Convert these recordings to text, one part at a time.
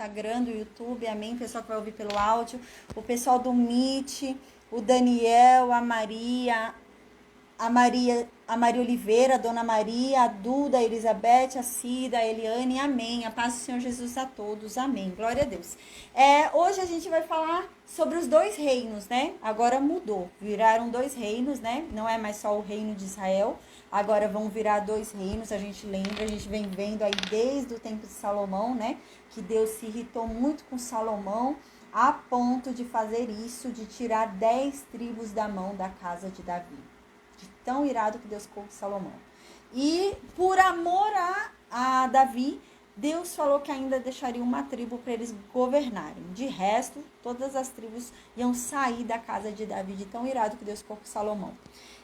Instagram, do YouTube, amém? O pessoal que vai ouvir pelo áudio, o pessoal do Meet, o Daniel, a Maria Oliveira, a Dona Maria, a Duda, a Elizabeth, a Cida, a Eliane, amém. A paz do Senhor Jesus a todos, amém. Glória a Deus. Hoje a gente vai falar sobre os dois reinos, né? Agora mudou, viraram dois reinos, né? Não é mais só o reino de Israel, agora vão virar dois reinos. A gente lembra, a gente vem vendo aí desde o tempo de Salomão, né? Que Deus se irritou muito com Salomão, a ponto de fazer isso, de tirar 10 tribos da mão da casa de Davi. De tão irado que Deus ficou com Salomão. E por amor a Davi, Deus falou que ainda deixaria uma tribo para eles governarem. De resto, todas as tribos iam sair da casa de Davi, de tão irado que Deus ficou com Salomão.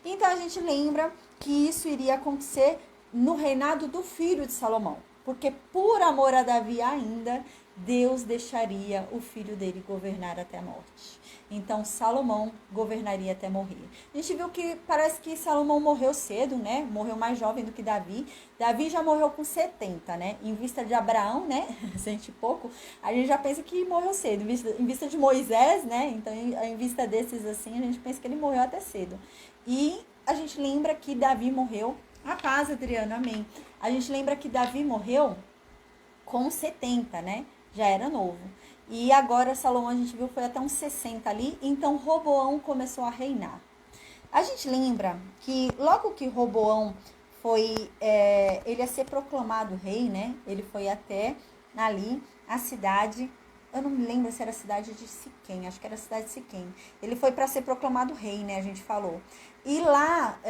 Então a gente lembra que isso iria acontecer no reinado do filho de Salomão. Porque por amor a Davi ainda, Deus deixaria o filho dele governar até a morte. Então Salomão governaria até morrer. A gente viu que parece que Salomão morreu cedo, né? Morreu mais jovem do que Davi. Davi já morreu com 70, né? Em vista de Abraão, né? 100 e pouco, a gente já pensa que morreu cedo. Em vista de Moisés, né? Então em vista desses assim, a gente pensa que ele morreu até cedo. E a gente lembra que Davi morreu. A paz, Adriana, amém. A gente lembra que Davi morreu com 70, né? Já era novo. E agora Salomão, a gente viu, foi até uns 60 ali. Então Roboão começou a reinar. A gente lembra que logo que Roboão foi, ele ia ser proclamado rei, né? Ele foi até ali a cidade, eu não me lembro se era a cidade de Siquém, acho que era a cidade de Siquém. Ele foi para ser proclamado rei, né? A gente falou. E lá,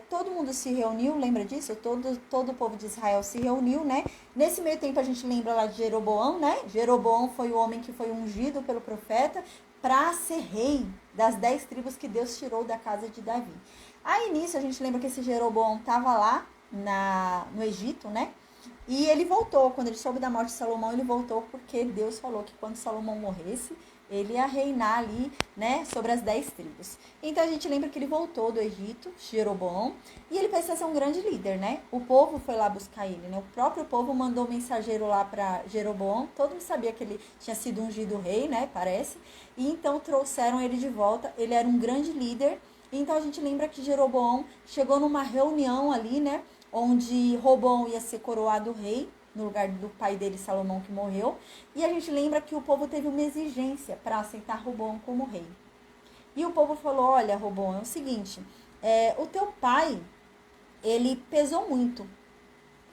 todo mundo se reuniu, lembra disso? Todo o povo de Israel se reuniu, né? Nesse meio tempo a gente lembra lá de Jeroboão, né? Jeroboão foi o homem que foi ungido pelo profeta para ser rei das 10 tribos que Deus tirou da casa de Davi. Aí nisso a gente lembra que esse Jeroboão estava lá no Egito, né? E ele voltou, quando ele soube da morte de Salomão, ele voltou porque Deus falou que quando Salomão morresse, ele ia reinar ali, né, sobre as 10 tribos. Então a gente lembra que ele voltou do Egito, Jeroboão, e ele precisa ser um grande líder, né? O povo foi lá buscar ele, né? O próprio povo mandou um mensageiro lá para Jeroboão, todo mundo sabia que ele tinha sido ungido rei, né, parece, e então trouxeram ele de volta. Ele era um grande líder. Então a gente lembra que Jeroboão chegou numa reunião ali, né, onde Roboão ia ser coroado rei, no lugar do pai dele, Salomão, que morreu. E a gente lembra que o povo teve uma exigência para aceitar Roboão como rei. E o povo falou, olha, Roboão, é o seguinte, o teu pai, ele pesou muito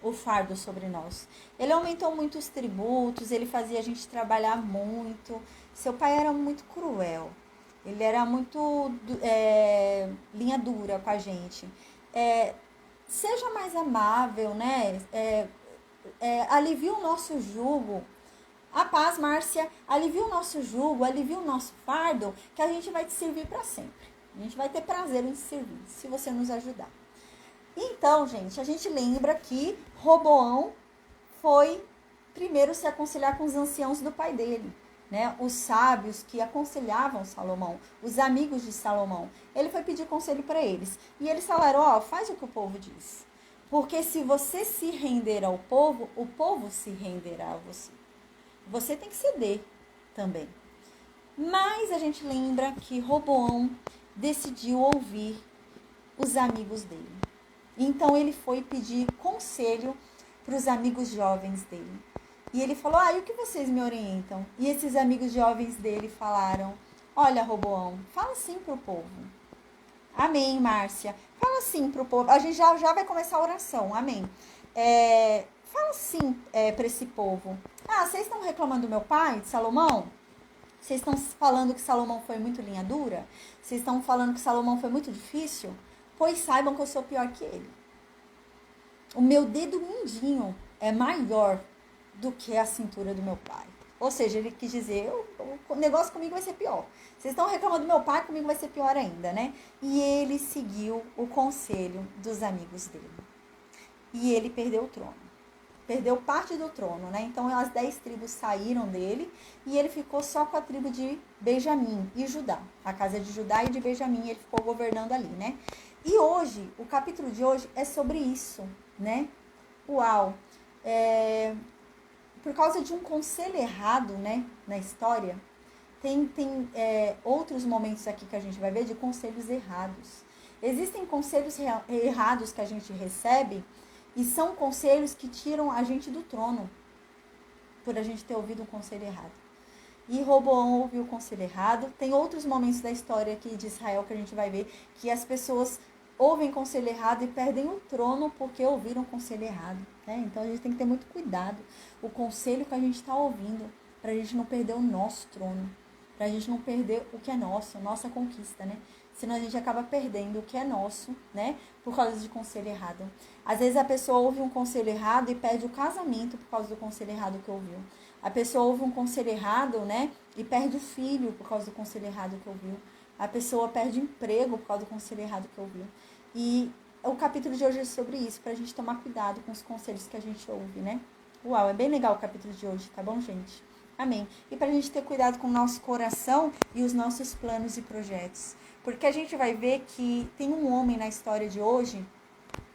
o fardo sobre nós. Ele aumentou muito os tributos, ele fazia a gente trabalhar muito. Seu pai era muito cruel. Ele era muito linha dura com a gente. Seja mais amável, né? Alivia o nosso jugo. A paz, Márcia, alivia o nosso jugo, alivia o nosso fardo, que a gente vai te servir para sempre. A gente vai ter prazer em te servir, se você nos ajudar. Então, gente, a gente lembra que Roboão foi primeiro se aconselhar com os anciãos do pai dele, né? Os sábios que aconselhavam Salomão, os amigos de Salomão. Ele foi pedir conselho para eles. E eles falaram, faz o que o povo diz. Porque se você se render ao povo, o povo se renderá a você. Você tem que ceder também. Mas a gente lembra que Roboão decidiu ouvir os amigos dele. Então ele foi pedir conselho para os amigos jovens dele. E ele falou, e o que vocês me orientam? E esses amigos jovens dele falaram, olha, Roboão, fala assim para o povo. Amém, Márcia. Fala assim para o povo. A gente já vai começar a oração, amém. Fala assim para esse povo. Vocês estão reclamando do meu pai, de Salomão? Vocês estão falando que Salomão foi muito linha dura? Vocês estão falando que Salomão foi muito difícil? Pois saibam que eu sou pior que ele. O meu dedo mindinho é maior do que a cintura do meu pai. Ou seja, ele quis dizer, o negócio comigo vai ser pior. Vocês estão reclamando do meu pai, comigo vai ser pior ainda, né? E ele seguiu o conselho dos amigos dele. E ele perdeu o trono. Perdeu parte do trono, né? Então as 10 tribos saíram dele e ele ficou só com a tribo de Benjamim e Judá. A casa de Judá e de Benjamim, ele ficou governando ali, né? E hoje, o capítulo de hoje é sobre isso, né? Uau! por causa de um conselho errado, né, na história, tem outros momentos aqui que a gente vai ver de conselhos errados. Existem conselhos errados que a gente recebe e são conselhos que tiram a gente do trono por a gente ter ouvido um conselho errado. E Roboão ouviu o conselho errado. Tem outros momentos da história aqui de Israel que a gente vai ver que as pessoas ouvem conselho errado e perdem o trono porque ouviram conselho errado, né? Então a gente tem que ter muito cuidado. O conselho que a gente está ouvindo, para a gente não perder o nosso trono, para a gente não perder o que é nosso, a nossa conquista, né? Senão a gente acaba perdendo o que é nosso, né? Por causa de conselho errado. Às vezes a pessoa ouve um conselho errado e perde o casamento por causa do conselho errado que ouviu. A pessoa ouve um conselho errado, né? E perde o filho por causa do conselho errado que ouviu. A pessoa perde o emprego por causa do conselho errado que ouviu. E o capítulo de hoje é sobre isso, pra gente tomar cuidado com os conselhos que a gente ouve, né? Uau, é bem legal o capítulo de hoje, tá bom, gente? Amém. E pra gente ter cuidado com o nosso coração e os nossos planos e projetos. Porque a gente vai ver que tem um homem na história de hoje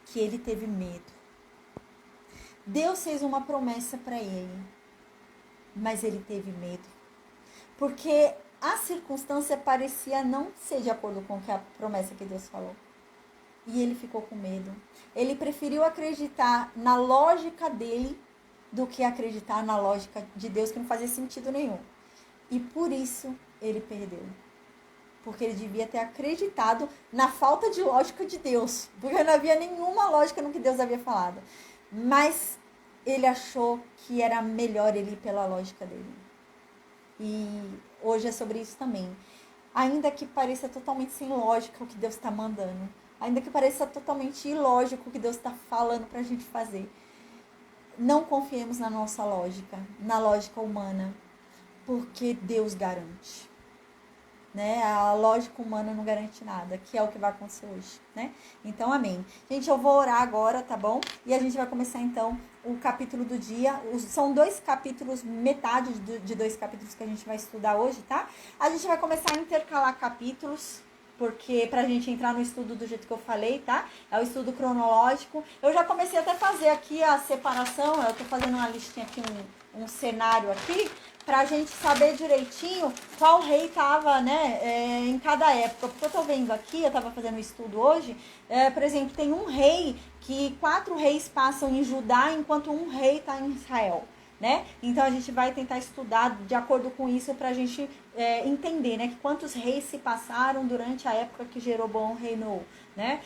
que ele teve medo. Deus fez uma promessa para ele, mas ele teve medo. Porque a circunstância parecia não ser de acordo com a promessa que Deus falou. E ele ficou com medo. Ele preferiu acreditar na lógica dele do que acreditar na lógica de Deus, que não fazia sentido nenhum. E por isso ele perdeu. Porque ele devia ter acreditado na falta de lógica de Deus. Porque não havia nenhuma lógica no que Deus havia falado. Mas ele achou que era melhor ele ir pela lógica dele. E hoje é sobre isso também. Ainda que pareça totalmente sem lógica o que Deus está mandando. Ainda que pareça totalmente ilógico o que Deus está falando para a gente fazer. Não confiemos na nossa lógica, na lógica humana. Porque Deus garante. Né? A lógica humana não garante nada, que é o que vai acontecer hoje, né? Então, amém. Gente, eu vou orar agora, tá bom? E a gente vai começar, então, o capítulo do dia. São 2 capítulos, metade de 2 capítulos que a gente vai estudar hoje, tá? A gente vai começar a intercalar capítulos, porque pra gente entrar no estudo do jeito que eu falei, tá? É o estudo cronológico. Eu já comecei até a fazer aqui a separação, eu tô fazendo uma listinha aqui, um cenário aqui, pra gente saber direitinho qual rei tava, né, em cada época. Porque eu tô vendo aqui, eu tava fazendo um estudo hoje, por exemplo, tem um rei que 4 reis passam em Judá, enquanto um rei tá em Israel, né? Então a gente vai tentar estudar de acordo com isso pra gente entender, né, que quantos reis se passaram durante a época que Jeroboão reinou, né?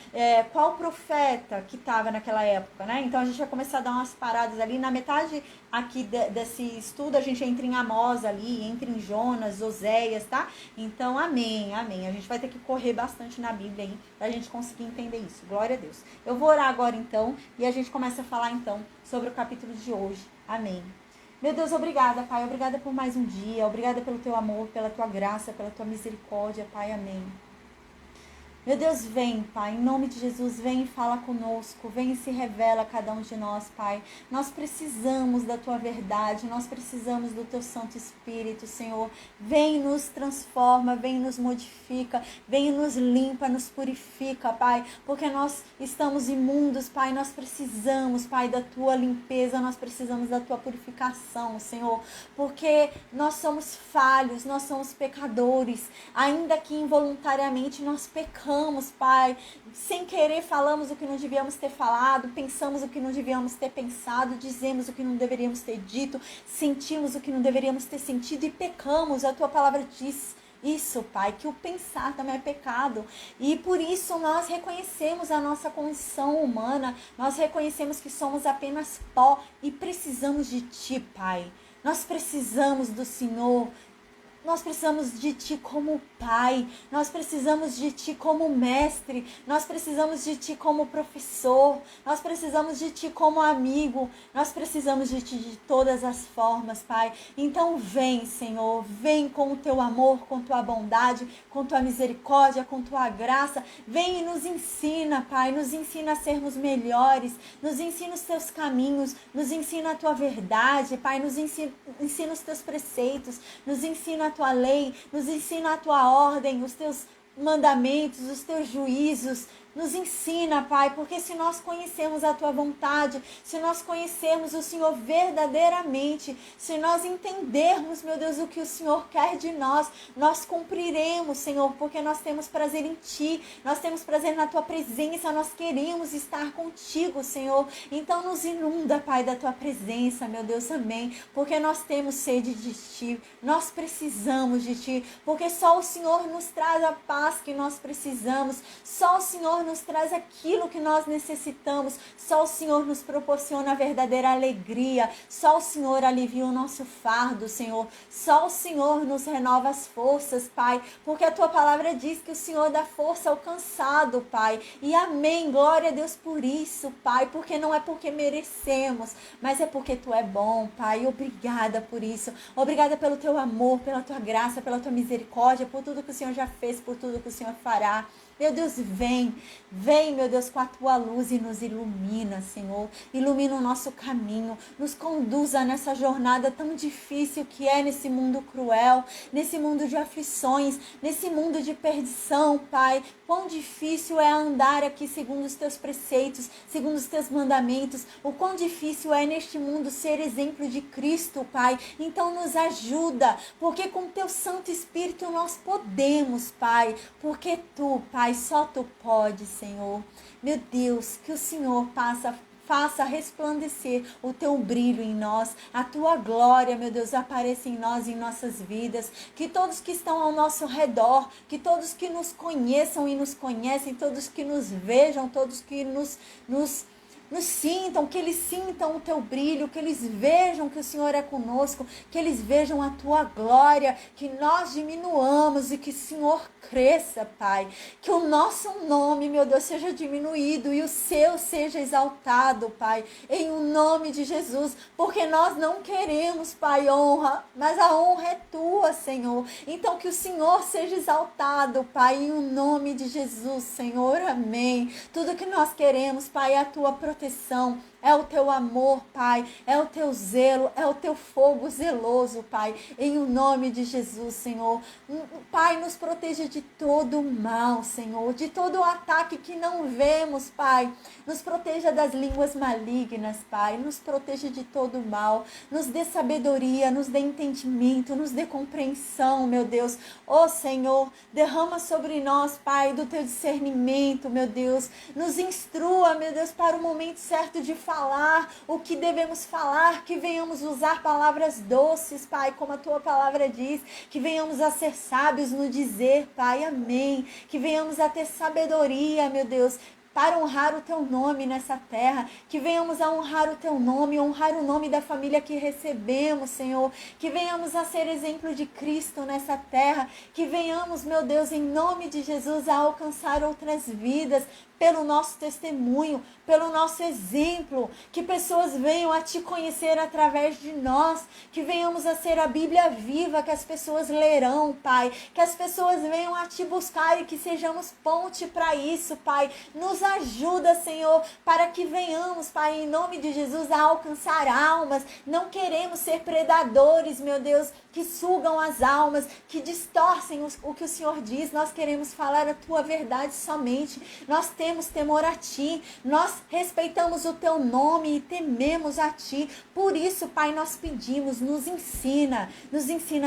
Qual profeta que estava naquela época, né? Então a gente vai começar a dar umas paradas ali. Na metade aqui desse estudo a gente entra em Amós ali, entra em Jonas, Oséias, tá? Então amém, amém. A gente vai ter que correr bastante na Bíblia aí pra gente conseguir entender isso. Glória a Deus. Eu vou orar agora então e a gente começa a falar então sobre o capítulo de hoje. Amém. Meu Deus, obrigada, Pai. Obrigada por mais um dia. Obrigada pelo teu amor, pela tua graça, pela tua misericórdia, Pai. Amém. Meu Deus, vem, Pai, em nome de Jesus, vem e fala conosco, vem e se revela a cada um de nós, Pai. Nós precisamos da Tua verdade, nós precisamos do Teu Santo Espírito, Senhor. Vem e nos transforma, vem e nos modifica, vem e nos limpa, nos purifica, Pai, porque nós estamos imundos, Pai, nós precisamos, Pai, da Tua limpeza, nós precisamos da Tua purificação, Senhor, porque nós somos falhos, nós somos pecadores, ainda que involuntariamente nós pecamos, Pai, sem querer falamos o que não devíamos ter falado, pensamos o que não devíamos ter pensado, dizemos o que não deveríamos ter dito, sentimos o que não deveríamos ter sentido e pecamos. A Tua palavra diz isso, Pai, que o pensar também é pecado. E por isso nós reconhecemos a nossa condição humana, nós reconhecemos que somos apenas pó e precisamos de Ti, Pai. Nós precisamos do Senhor. Nós precisamos de Ti como Pai, nós precisamos de Ti como Mestre, nós precisamos de Ti como professor, nós precisamos de Ti como amigo, nós precisamos de Ti de todas as formas, Pai. Então vem, Senhor, vem com o Teu amor, com Tua bondade, com Tua misericórdia, com Tua graça, vem e nos ensina, Pai, nos ensina a sermos melhores, nos ensina os Teus caminhos, nos ensina a Tua verdade, Pai, nos ensina os Teus preceitos, nos ensina a Tua lei, nos ensina a Tua ordem, os Teus mandamentos, os Teus juízos. Nos ensina, Pai, porque se nós conhecermos a Tua vontade, se nós conhecermos o Senhor verdadeiramente, se nós entendermos, meu Deus, o que o Senhor quer de nós, nós cumpriremos, Senhor, porque nós temos prazer em Ti, nós temos prazer na Tua presença, nós queremos estar contigo, Senhor. Então nos inunda, Pai, da Tua presença, meu Deus, amém, porque nós temos sede de Ti, nós precisamos de Ti, porque só o Senhor nos traz a paz que nós precisamos, só o Senhor nos traz aquilo que nós necessitamos, só o Senhor nos proporciona a verdadeira alegria, só o Senhor alivia o nosso fardo, Senhor, só o Senhor nos renova as forças, Pai, porque a Tua palavra diz que o Senhor dá força ao cansado, Pai, e amém, glória a Deus por isso, Pai, porque não é porque merecemos, mas é porque Tu é bom, Pai, obrigada por isso, obrigada pelo Teu amor, pela Tua graça, pela Tua misericórdia, por tudo que o Senhor já fez, por tudo que o Senhor fará. Meu Deus, vem, meu Deus, com a Tua luz e nos ilumina, Senhor. Ilumina o nosso caminho, nos conduza nessa jornada tão difícil que é nesse mundo cruel, nesse mundo de aflições, nesse mundo de perdição, Pai. Quão difícil é andar aqui segundo os Teus preceitos, segundo os Teus mandamentos. O quão difícil é neste mundo ser exemplo de Cristo, Pai. Então nos ajuda, porque com Teu Santo Espírito nós podemos, Pai. Porque Tu, Pai, só Tu pode, Senhor. Meu Deus, que o Senhor faça resplandecer o Teu brilho em nós, a Tua glória, meu Deus, apareça em nós e em nossas vidas, que todos que estão ao nosso redor, que todos que nos conheçam e nos conhecem, todos que nos vejam, todos que nos sintam, que eles sintam o Teu brilho, que eles vejam que o Senhor é conosco, que eles vejam a Tua glória, que nós diminuamos e que o Senhor cresça, Pai. Que o nosso nome, meu Deus, seja diminuído e o Seu seja exaltado, Pai, em o nome de Jesus, porque nós não queremos, Pai, honra, mas a honra é Tua, Senhor. Então que o Senhor seja exaltado, Pai, em o nome de Jesus, Senhor, amém. Tudo que nós queremos, Pai, é a Tua proteção, é o Teu amor, Pai, é o Teu zelo, é o Teu fogo zeloso, Pai, em o nome de Jesus, Senhor. Pai, nos proteja de todo o mal, Senhor, de todo o ataque que não vemos, Pai. Nos proteja das línguas malignas, Pai, nos proteja de todo o mal, nos dê sabedoria, nos dê entendimento, nos dê compreensão, meu Deus. Ó Senhor, derrama sobre nós, Pai, do Teu discernimento, meu Deus. Nos instrua, meu Deus, para o momento certo de falar o que devemos falar, que venhamos usar palavras doces, Pai, como a Tua palavra diz, que venhamos a ser sábios no dizer, Pai, amém, que venhamos a ter sabedoria, meu Deus, para honrar o Teu nome nessa terra, que venhamos a honrar o Teu nome, honrar o nome da família que recebemos, Senhor, que venhamos a ser exemplo de Cristo nessa terra, que venhamos, meu Deus, em nome de Jesus, a alcançar outras vidas, pelo nosso testemunho, pelo nosso exemplo, que pessoas venham a Te conhecer através de nós, que venhamos a ser a Bíblia viva, que as pessoas lerão, Pai, que as pessoas venham a Te buscar e que sejamos ponte para isso, Pai. Nos ajuda, Senhor, para que venhamos, Pai, em nome de Jesus, a alcançar almas. Não queremos ser predadores, meu Deus, que sugam as almas, que distorcem o que o Senhor diz. Nós queremos falar a Tua verdade somente. Nós temos temor a Ti, nós respeitamos o Teu nome e tememos a Ti. Por isso, Pai, nós pedimos, nos ensina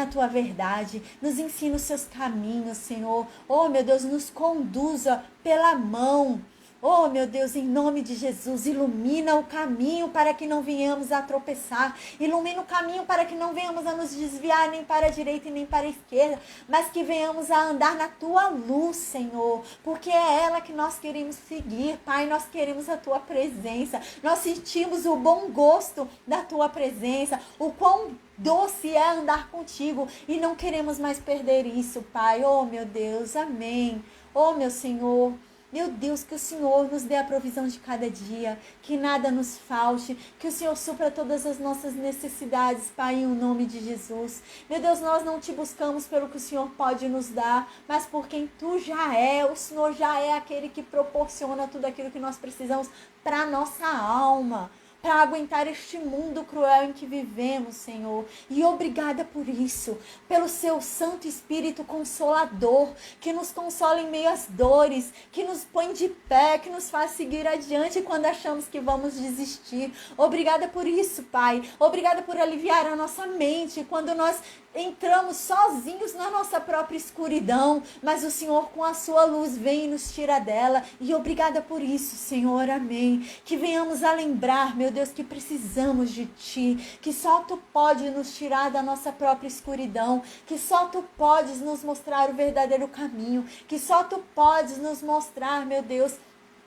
a Tua verdade, nos ensina os Seus caminhos, Senhor. Oh, meu Deus, nos conduza pela mão. Oh, meu Deus, em nome de Jesus, ilumina o caminho para que não venhamos a tropeçar. Ilumina o caminho para que não venhamos a nos desviar nem para a direita e nem para a esquerda, mas que venhamos a andar na Tua luz, Senhor, porque é ela que nós queremos seguir, Pai. Nós queremos a Tua presença. Nós sentimos o bom gosto da Tua presença, o quão doce é andar contigo e não queremos mais perder isso, Pai. Oh, meu Deus, amém. Oh, meu Senhor. Meu Deus, que o Senhor nos dê a provisão de cada dia, que nada nos falte, que o Senhor supra todas as nossas necessidades, Pai, em nome de Jesus. Meu Deus, nós não Te buscamos pelo que o Senhor pode nos dar, mas por quem Tu já é. O Senhor já é aquele que proporciona tudo aquilo que nós precisamos para a nossa alma. para aguentar este mundo cruel em que vivemos, Senhor. E obrigada por isso, pelo seu Santo Espírito Consolador, que nos consola em meio às dores, que nos põe de pé, que nos faz seguir adiante quando achamos que vamos desistir. Obrigada por isso, Pai. Obrigada por aliviar a nossa mente quando nós entramos sozinhos na nossa própria escuridão, mas o Senhor com a sua luz vem e nos tira dela, e obrigada por isso, Senhor, amém. Que venhamos a lembrar, meu Deus, que precisamos de Ti, que só Tu pode nos tirar da nossa própria escuridão, que só Tu podes nos mostrar o verdadeiro caminho, que só Tu podes nos mostrar, meu Deus,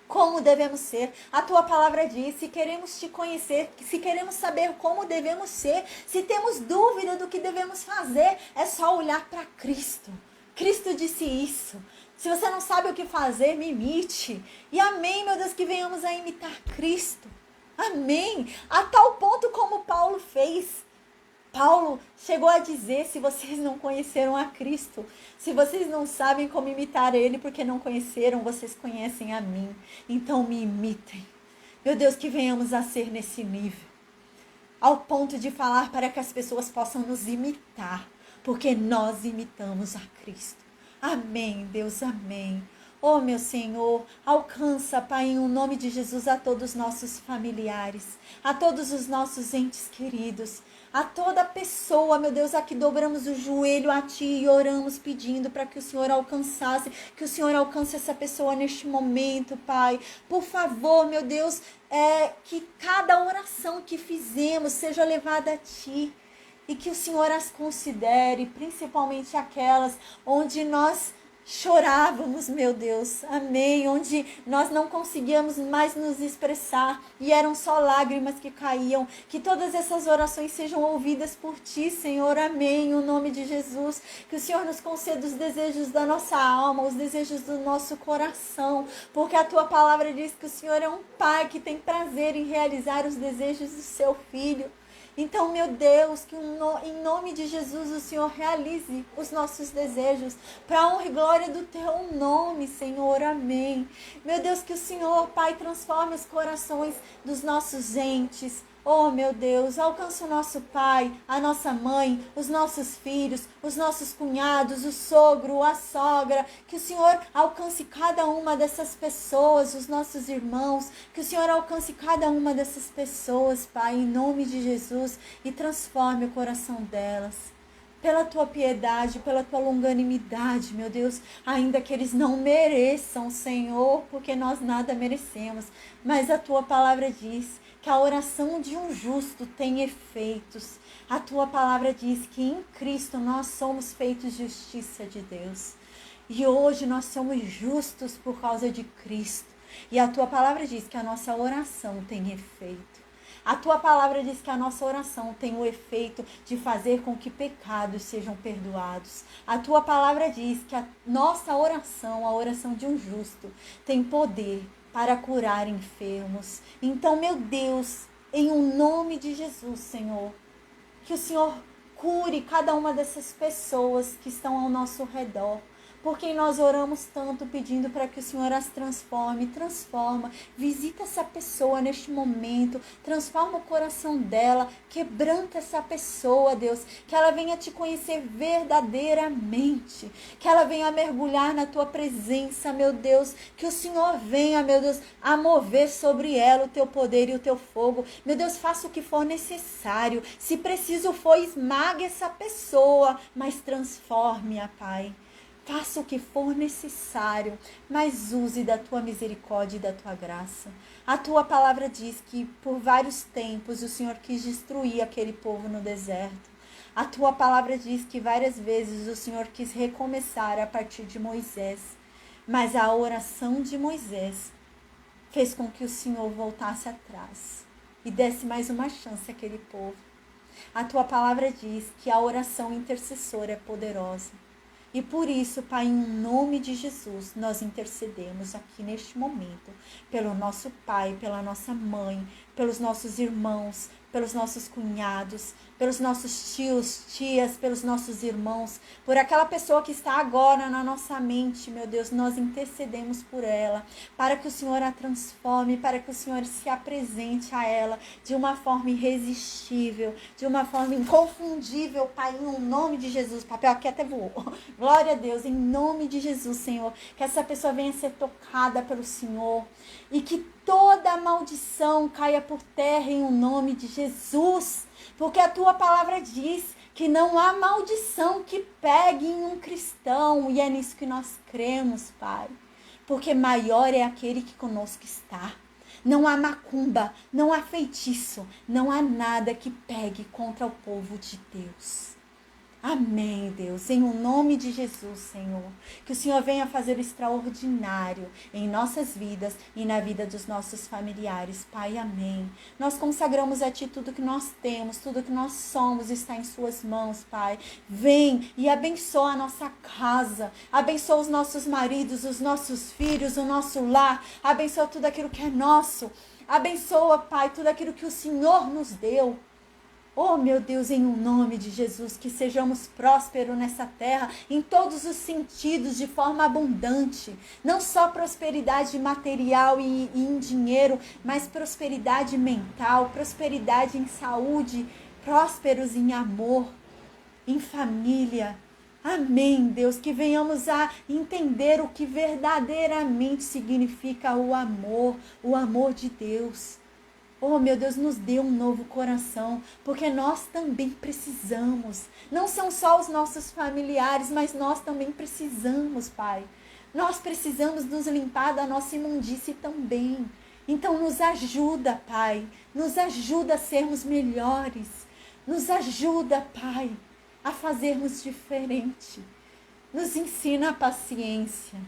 como devemos ser. A tua palavra diz, se queremos te conhecer, se queremos saber como devemos ser, se temos dúvida do que devemos fazer, é só olhar para Cristo. Cristo disse isso. Se você não sabe o que fazer, me imite. E amém, meu Deus, que venhamos a imitar Cristo. Amém. A tal ponto como Paulo fez. Paulo chegou a dizer, se vocês não conheceram a Cristo, se vocês não sabem como imitar Ele porque não conheceram, vocês conhecem a mim. Então me imitem. Meu Deus, que venhamos a ser nesse nível. Ao ponto de falar para que as pessoas possam nos imitar. Porque nós imitamos a Cristo. Amém, Deus, amém. Oh, meu Senhor, alcança, Pai, em nome de Jesus, a todos os nossos familiares, a todos os nossos entes queridos, a toda pessoa, meu Deus, a que dobramos o joelho a Ti e oramos pedindo para que o Senhor alcançasse, que o Senhor alcance essa pessoa neste momento, Pai. Por favor, meu Deus, que cada oração que fizemos seja levada a Ti e que o Senhor as considere, principalmente aquelas onde nós chorávamos, meu Deus, amém, onde nós não conseguíamos mais nos expressar e eram só lágrimas que caíam, que todas essas orações sejam ouvidas por Ti, Senhor, amém, em nome de Jesus, que o Senhor nos conceda os desejos da nossa alma, os desejos do nosso coração, porque a Tua palavra diz que o Senhor é um Pai que tem prazer em realizar os desejos do Seu Filho. Então, meu Deus, que em nome de Jesus o Senhor realize os nossos desejos para a honra e glória do Teu nome, Senhor, amém. Meu Deus, que o Senhor, Pai, transforme os corações dos nossos entes. Oh, meu Deus, alcança o nosso pai, a nossa mãe, os nossos filhos, os nossos cunhados, o sogro, a sogra. Que o Senhor alcance cada uma dessas pessoas, os nossos irmãos. Que o Senhor alcance cada uma dessas pessoas, Pai, em nome de Jesus, e transforme o coração delas. Pela Tua piedade, pela Tua longanimidade, meu Deus, ainda que eles não mereçam, Senhor, porque nós nada merecemos, mas a Tua palavra diz que a oração de um justo tem efeitos. A Tua palavra diz que em Cristo nós somos feitos justiça de Deus. E hoje nós somos justos por causa de Cristo. E a Tua palavra diz que a nossa oração tem efeito. A Tua palavra diz que a nossa oração tem o efeito de fazer com que pecados sejam perdoados. A Tua palavra diz que a nossa oração, a oração de um justo, tem poder para curar enfermos. Então, meu Deus, em um nome de Jesus, Senhor, que o Senhor cure cada uma dessas pessoas que estão ao nosso redor. Por quem nós oramos tanto pedindo para que o Senhor as transforma, visita essa pessoa neste momento, transforma o coração dela, quebranta essa pessoa, Deus, que ela venha te conhecer verdadeiramente, que ela venha mergulhar na Tua presença, meu Deus, que o Senhor venha, meu Deus, a mover sobre ela o Teu poder e o Teu fogo, meu Deus, faça o que for necessário, se preciso for, esmague essa pessoa, mas transforme-a, Pai. Faça o que for necessário, mas use da Tua misericórdia e da Tua graça. A Tua palavra diz que por vários tempos o Senhor quis destruir aquele povo no deserto. A Tua palavra diz que várias vezes o Senhor quis recomeçar a partir de Moisés. Mas a oração de Moisés fez com que o Senhor voltasse atrás e desse mais uma chance àquele povo. A Tua palavra diz que a oração intercessora é poderosa. E por isso, Pai, em nome de Jesus, nós intercedemos aqui neste momento, pelo nosso pai, pela nossa mãe, pelos nossos irmãos, pelos nossos cunhados, pelos nossos tios, tias, pelos nossos irmãos, por aquela pessoa que está agora na nossa mente, meu Deus, nós intercedemos por ela, para que o Senhor a transforme, para que o Senhor se apresente a ela de uma forma irresistível, de uma forma inconfundível, Pai, em nome de Jesus. O papel aqui até voou. Glória a Deus, em nome de Jesus, Senhor, que essa pessoa venha ser tocada pelo Senhor e que toda maldição caia por terra em nome de Jesus. Porque a tua palavra diz que não há maldição que pegue em um cristão. E é nisso que nós cremos, Pai. Porque maior é aquele que conosco está. Não há macumba, não há feitiço, não há nada que pegue contra o povo de Deus. Amém, Deus, em nome de Jesus, Senhor. Que o Senhor venha fazer o extraordinário em nossas vidas e na vida dos nossos familiares, Pai, amém. Nós consagramos a Ti tudo que nós temos, tudo que nós somos está em Suas mãos, Pai. Vem e abençoa a nossa casa, abençoa os nossos maridos, os nossos filhos, o nosso lar, abençoa tudo aquilo que é nosso, abençoa, Pai, tudo aquilo que o Senhor nos deu. Oh, meu Deus, em nome de Jesus, que sejamos prósperos nessa terra, em todos os sentidos, de forma abundante. Não só prosperidade material e em dinheiro, mas prosperidade mental, prosperidade em saúde, prósperos em amor, em família. Amém, Deus, que venhamos a entender o que verdadeiramente significa o amor de Deus. Oh, meu Deus, nos dê um novo coração, porque nós também precisamos. Não são só os nossos familiares, mas nós também precisamos, Pai. Nós precisamos nos limpar da nossa imundície também. Então nos ajuda, Pai. Nos ajuda a sermos melhores. Nos ajuda, Pai, a fazermos diferente. Nos ensina a paciência.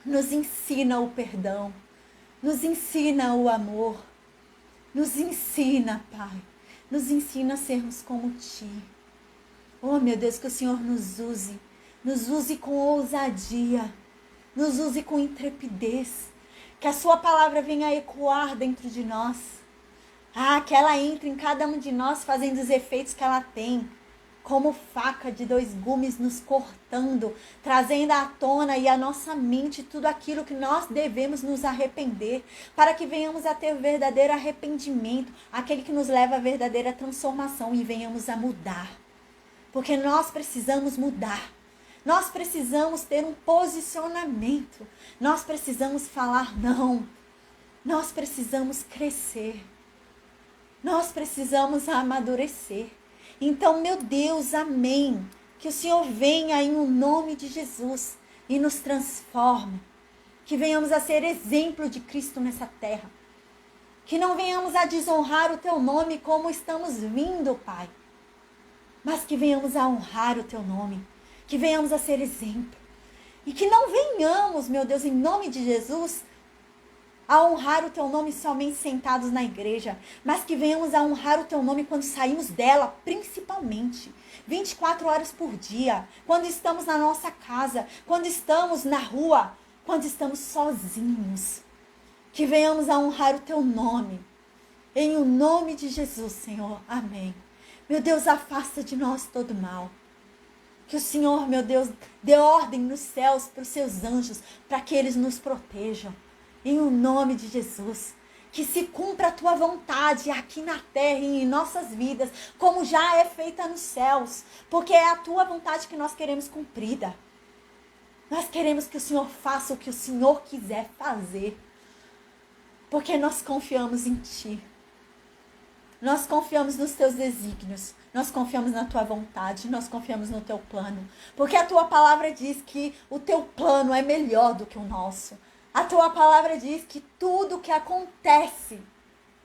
Nos ensina o perdão. Nos ensina o amor. Nos ensina, Pai, nos ensina a sermos como Ti. Oh, meu Deus, que o Senhor nos use com ousadia, nos use com intrepidez, que a Sua palavra venha ecoar dentro de nós. Que ela entre em cada um de nós, fazendo os efeitos que ela tem, como faca de 2 gumes nos cortando, trazendo à tona e à nossa mente tudo aquilo que nós devemos nos arrepender, para que venhamos a ter verdadeiro arrependimento, aquele que nos leva à verdadeira transformação e venhamos a mudar. Porque nós precisamos mudar, nós precisamos ter um posicionamento, nós precisamos falar não, nós precisamos crescer, nós precisamos amadurecer. Então, meu Deus, amém. Que o Senhor venha em nome de Jesus e nos transforme. Que venhamos a ser exemplo de Cristo nessa terra. Que não venhamos a desonrar o Teu nome como estamos vindo, Pai. Mas que venhamos a honrar o Teu nome. Que venhamos a ser exemplo. E que não venhamos, meu Deus, em nome de Jesus, a honrar o Teu nome somente sentados na igreja, mas que venhamos a honrar o Teu nome quando saímos dela, principalmente, 24 horas por dia, quando estamos na nossa casa, quando estamos na rua, quando estamos sozinhos. Que venhamos a honrar o Teu nome, em o nome de Jesus, Senhor, amém. Meu Deus, afasta de nós todo mal. Que o Senhor, meu Deus, dê ordem nos céus para os Seus anjos, para que eles nos protejam. Em o nome de Jesus, que se cumpra a Tua vontade aqui na terra e em nossas vidas, como já é feita nos céus, porque é a Tua vontade que nós queremos cumprida. Nós queremos que o Senhor faça o que o Senhor quiser fazer, porque nós confiamos em Ti. Nós confiamos nos Teus desígnios, nós confiamos na Tua vontade, nós confiamos no Teu plano, porque a Tua palavra diz que o Teu plano é melhor do que o nosso. A Tua palavra diz que tudo que acontece,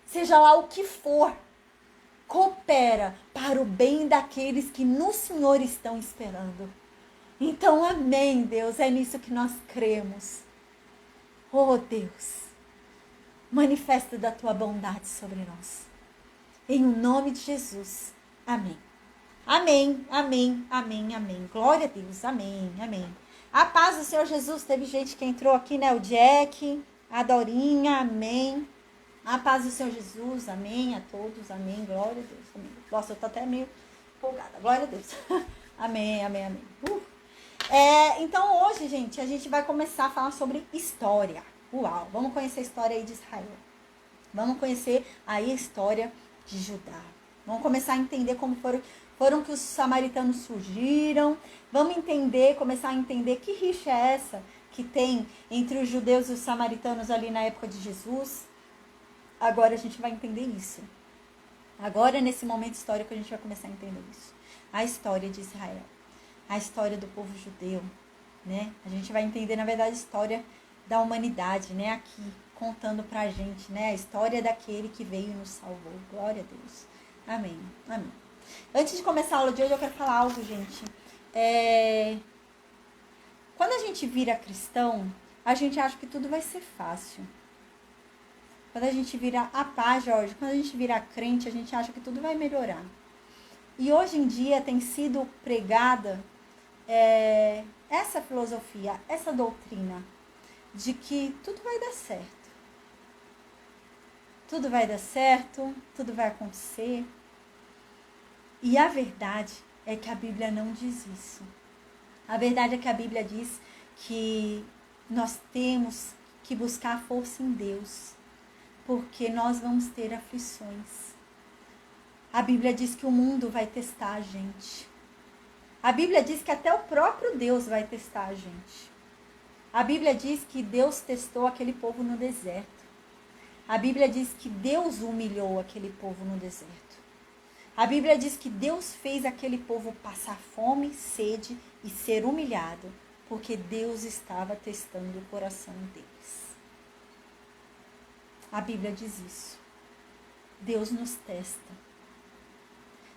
seja lá o que for, coopera para o bem daqueles que no Senhor estão esperando. Então, amém, Deus, é nisso que nós cremos. Oh, Deus, manifesta da Tua bondade sobre nós. Em o nome de Jesus, amém. Amém, amém, amém, amém. Glória a Deus, amém, amém. A paz do Senhor Jesus, teve gente que entrou aqui, né? O Jack, a Dorinha, amém. A paz do Senhor Jesus, amém a todos, amém, glória a Deus, amém. Nossa, eu tô até meio empolgada, glória a Deus. Amém, amém, amém. Então hoje, gente, a gente vai começar a falar sobre história. Uau, vamos conhecer a história aí de Israel. Vamos conhecer aí a história de Judá. Vamos começar a entender como foram que os samaritanos surgiram. Vamos começar a entender que rixa é essa que tem entre os judeus e os samaritanos ali na época de Jesus. Agora a gente vai entender isso. Agora, nesse momento histórico, a gente vai começar a entender isso. A história de Israel. A história do povo judeu, né? A gente vai entender, na verdade, a história da humanidade, né? Aqui, contando pra gente, né? A história daquele que veio e nos salvou. Glória a Deus. Amém. Amém. Antes de começar a aula de hoje, eu quero falar algo, gente. Quando a gente vira cristão, a gente acha que tudo vai ser fácil. Quando a gente vira Jorge, quando a gente vira crente, a gente acha que tudo vai melhorar. E hoje em dia tem sido pregada essa filosofia, essa doutrina de que tudo vai dar certo. Tudo vai dar certo, tudo vai acontecer. E a verdade é que a Bíblia não diz isso. A verdade é que a Bíblia diz que nós temos que buscar força em Deus, porque nós vamos ter aflições. A Bíblia diz que o mundo vai testar a gente. A Bíblia diz que até o próprio Deus vai testar a gente. A Bíblia diz que Deus testou aquele povo no deserto. A Bíblia diz que Deus humilhou aquele povo no deserto. A Bíblia diz que Deus fez aquele povo passar fome, sede e ser humilhado, porque Deus estava testando o coração deles. A Bíblia diz isso. Deus nos testa.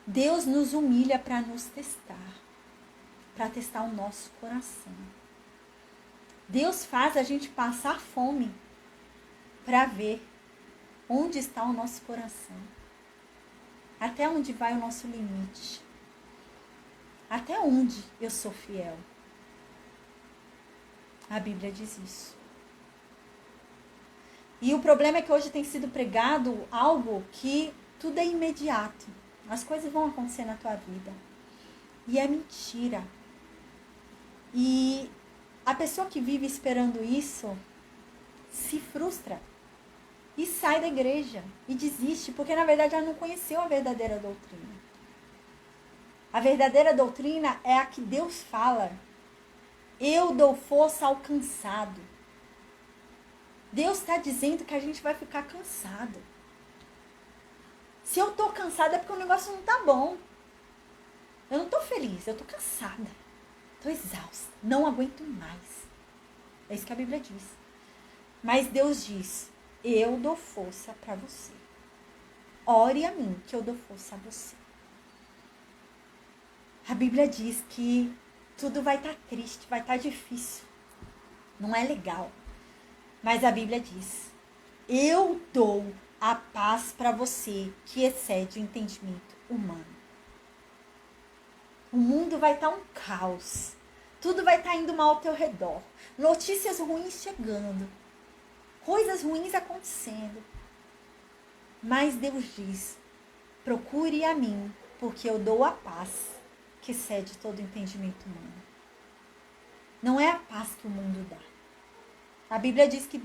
Deus nos humilha para nos testar. Para testar o nosso coração. Deus faz a gente passar fome para ver onde está o nosso coração. Até onde vai o nosso limite. Até onde eu sou fiel. A Bíblia diz isso. E o problema é que hoje tem sido pregado algo que tudo é imediato. As coisas vão acontecer na tua vida. E é mentira. E a pessoa que vive esperando isso se frustra. E sai da igreja. E desiste. Porque na verdade ela não conheceu a verdadeira doutrina. A verdadeira doutrina é a que Deus fala. Eu dou força ao cansado. Deus está dizendo que a gente vai ficar cansado. Se eu estou cansada é porque o negócio não está bom. Eu não estou feliz, eu estou cansada. Estou exausta, não aguento mais. É isso que a Bíblia diz. Mas Deus diz, eu dou força para você. Ore a mim que eu dou força a você. A Bíblia diz que tudo vai estar triste, vai estar difícil. Não é legal. Mas a Bíblia diz, eu dou a paz para você que excede o entendimento humano. O mundo vai estar um caos. Tudo vai estar indo mal ao teu redor. Notícias ruins chegando. Coisas ruins acontecendo. Mas Deus diz, procure a mim, porque eu dou a paz que excede todo o entendimento humano. Não é a paz que o mundo dá. A Bíblia diz que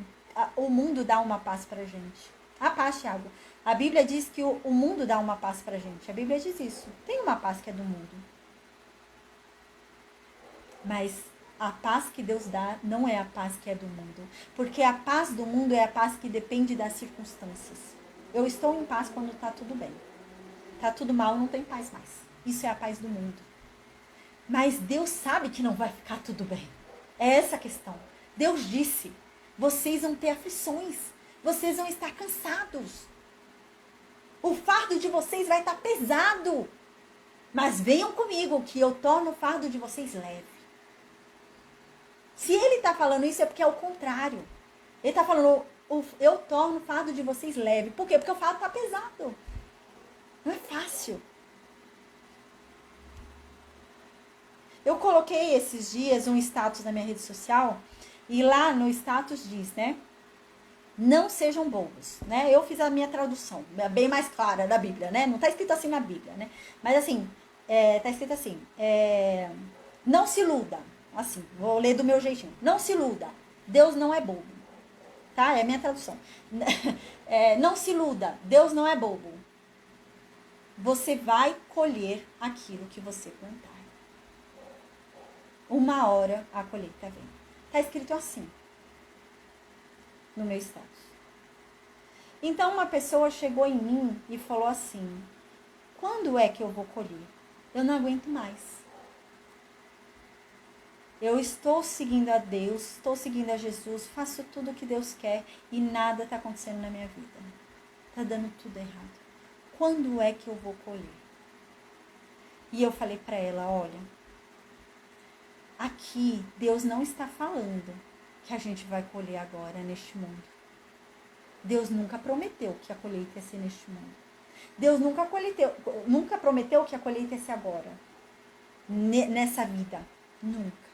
o mundo dá uma paz pra gente. A paz, Thiago. A Bíblia diz que o mundo dá uma paz pra gente. A Bíblia diz isso. Tem uma paz que é do mundo. Mas a paz que Deus dá não é a paz que é do mundo. Porque a paz do mundo é a paz que depende das circunstâncias. Eu estou em paz quando tá tudo bem. Tá tudo mal, não tem paz mais. Isso é a paz do mundo. Mas Deus sabe que não vai ficar tudo bem. É essa a questão. Deus disse, vocês vão ter aflições, vocês vão estar cansados. O fardo de vocês vai estar pesado. Mas venham comigo que eu torno o fardo de vocês leve. Se ele está falando isso é porque é o contrário. Ele está falando, eu torno o fardo de vocês leve. Por quê? Porque o fardo está pesado. Não é fácil. Eu coloquei esses dias um status na minha rede social. E lá no status diz, né? Não sejam bobos, né? Eu fiz a minha tradução, bem mais clara da Bíblia, né? Não tá escrito assim na Bíblia, né? Mas assim, tá escrito assim, não se iluda, assim, vou ler do meu jeitinho. Não se iluda, Deus não é bobo, tá? É a minha tradução. Não se iluda, Deus não é bobo. Você vai colher aquilo que você plantar. Uma hora a colheita vem. Tá escrito assim, no meu status. Então uma pessoa chegou em mim e falou assim, quando é que eu vou colher? Eu não aguento mais. Eu estou seguindo a Deus, estou seguindo a Jesus, faço tudo o que Deus quer e nada está acontecendo na minha vida. Está dando tudo errado. Quando é que eu vou colher? E eu falei para ela, olha, aqui Deus não está falando que a gente vai colher agora neste mundo. Deus nunca prometeu que a colheita ia ser neste mundo. Deus nunca prometeu que a colheita ia ser agora. Nessa vida. Nunca.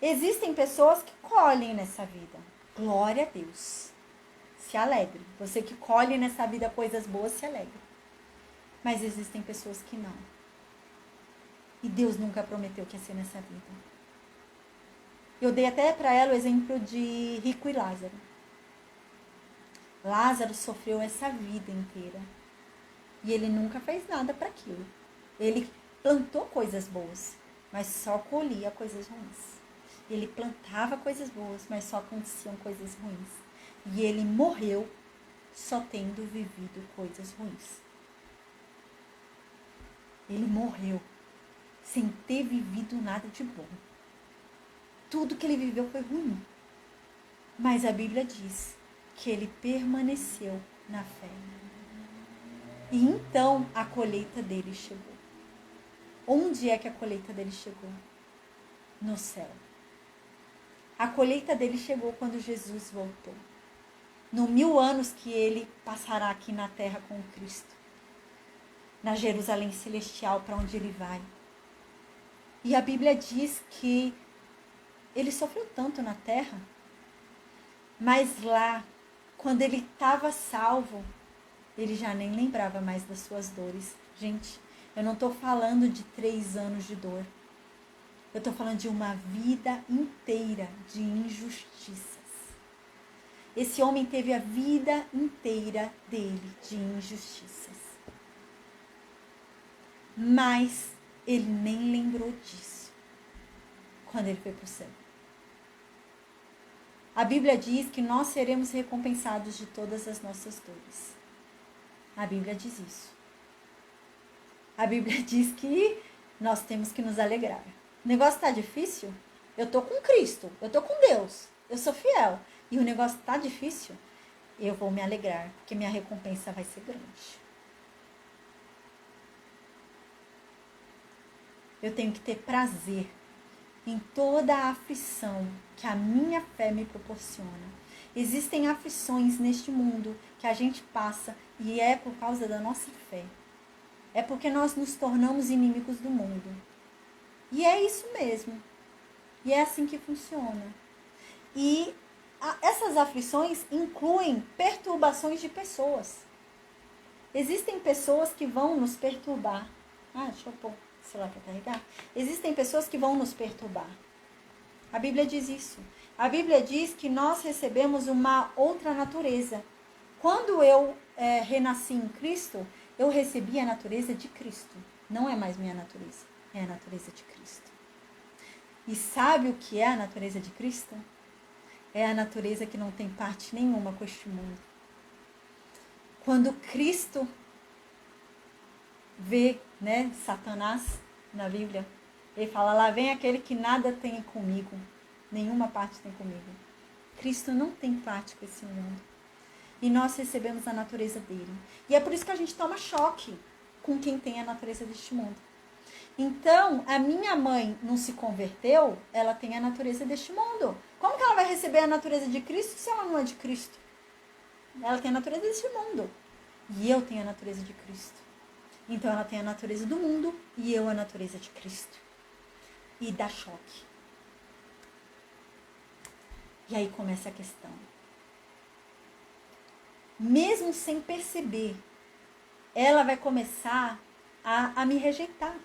Existem pessoas que colhem nessa vida. Glória a Deus. Se alegre. Você que colhe nessa vida coisas boas, se alegre. Mas existem pessoas que não. E Deus nunca prometeu que ia ser nessa vida. Eu dei até para ela o exemplo de Rico e Lázaro. Lázaro sofreu essa vida inteira. E ele nunca fez nada para aquilo. Ele plantou coisas boas, mas só colhia coisas ruins. Ele plantava coisas boas, mas só aconteciam coisas ruins. E ele morreu só tendo vivido coisas ruins. Ele morreu sem ter vivido nada de bom. Tudo que ele viveu foi ruim. Mas a Bíblia diz que ele permaneceu na fé. E então a colheita dele chegou. Onde é que a colheita dele chegou? No céu. A colheita dele chegou quando Jesus voltou. No 1000 anos que ele passará aqui na terra com Cristo. Na Jerusalém celestial, para onde ele vai. E a Bíblia diz que ele sofreu tanto na terra. Mas lá, quando ele estava salvo, ele já nem lembrava mais das suas dores. Gente, eu não estou falando de 3 anos de dor. Eu estou falando de uma vida inteira de injustiças. Esse homem teve a vida inteira dele de injustiças. Mas ele nem lembrou disso quando ele foi para o céu. A Bíblia diz que nós seremos recompensados de todas as nossas dores. A Bíblia diz isso. A Bíblia diz que nós temos que nos alegrar. O negócio está difícil? Eu estou com Cristo, eu estou com Deus, eu sou fiel. E o negócio está difícil? Eu vou me alegrar, porque minha recompensa vai ser grande. Eu tenho que ter prazer em toda a aflição que a minha fé me proporciona. Existem aflições neste mundo que a gente passa e é por causa da nossa fé. É porque nós nos tornamos inimigos do mundo. E é isso mesmo. E é assim que funciona. E essas aflições incluem perturbações de pessoas. Existem pessoas que vão nos perturbar. Deixa eu pôr o celular para carregar. Existem pessoas que vão nos perturbar. A Bíblia diz isso. A Bíblia diz que nós recebemos uma outra natureza. Quando eu renasci em Cristo, eu recebi a natureza de Cristo. Não é mais minha natureza, é a natureza de Cristo. E sabe o que é a natureza de Cristo? É a natureza que não tem parte nenhuma com este mundo. Quando Cristo vê, Satanás na Bíblia, ele fala, lá vem aquele que nada tem comigo, nenhuma parte tem comigo. Cristo não tem parte com esse mundo. E nós recebemos a natureza dele. E é por isso que a gente toma choque com quem tem a natureza deste mundo. Então, a minha mãe não se converteu, ela tem a natureza deste mundo. Como que ela vai receber a natureza de Cristo se ela não é de Cristo? Ela tem a natureza deste mundo. E eu tenho a natureza de Cristo. Então, ela tem a natureza do mundo e eu a natureza de Cristo. E dá choque. E aí começa a questão. mesmo sem perceber, ela vai começar a me rejeitar.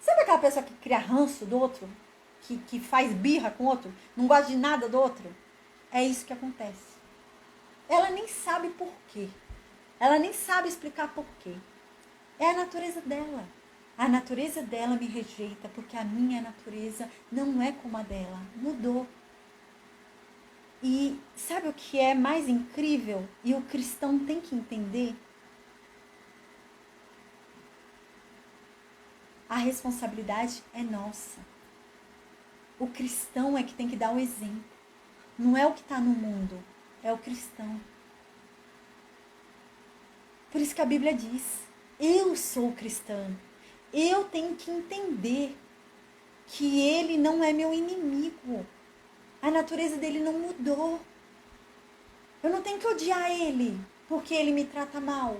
Sabe aquela pessoa que cria ranço do outro? Que faz birra com o outro? Não gosta de nada do outro? É isso que acontece. Ela nem sabe por quê. Ela nem sabe explicar por quê. É a natureza dela. A natureza dela me rejeita porque a minha natureza não é como a dela. Mudou. E sabe o que é mais incrível? E o cristão tem que entender? A responsabilidade é nossa. O cristão é que tem que dar o exemplo. Não é o que está no mundo, é o cristão. Por isso que a Bíblia diz, eu sou cristã. Eu tenho que entender que ele não é meu inimigo. A natureza dele não mudou. Eu não tenho que odiar ele porque ele me trata mal.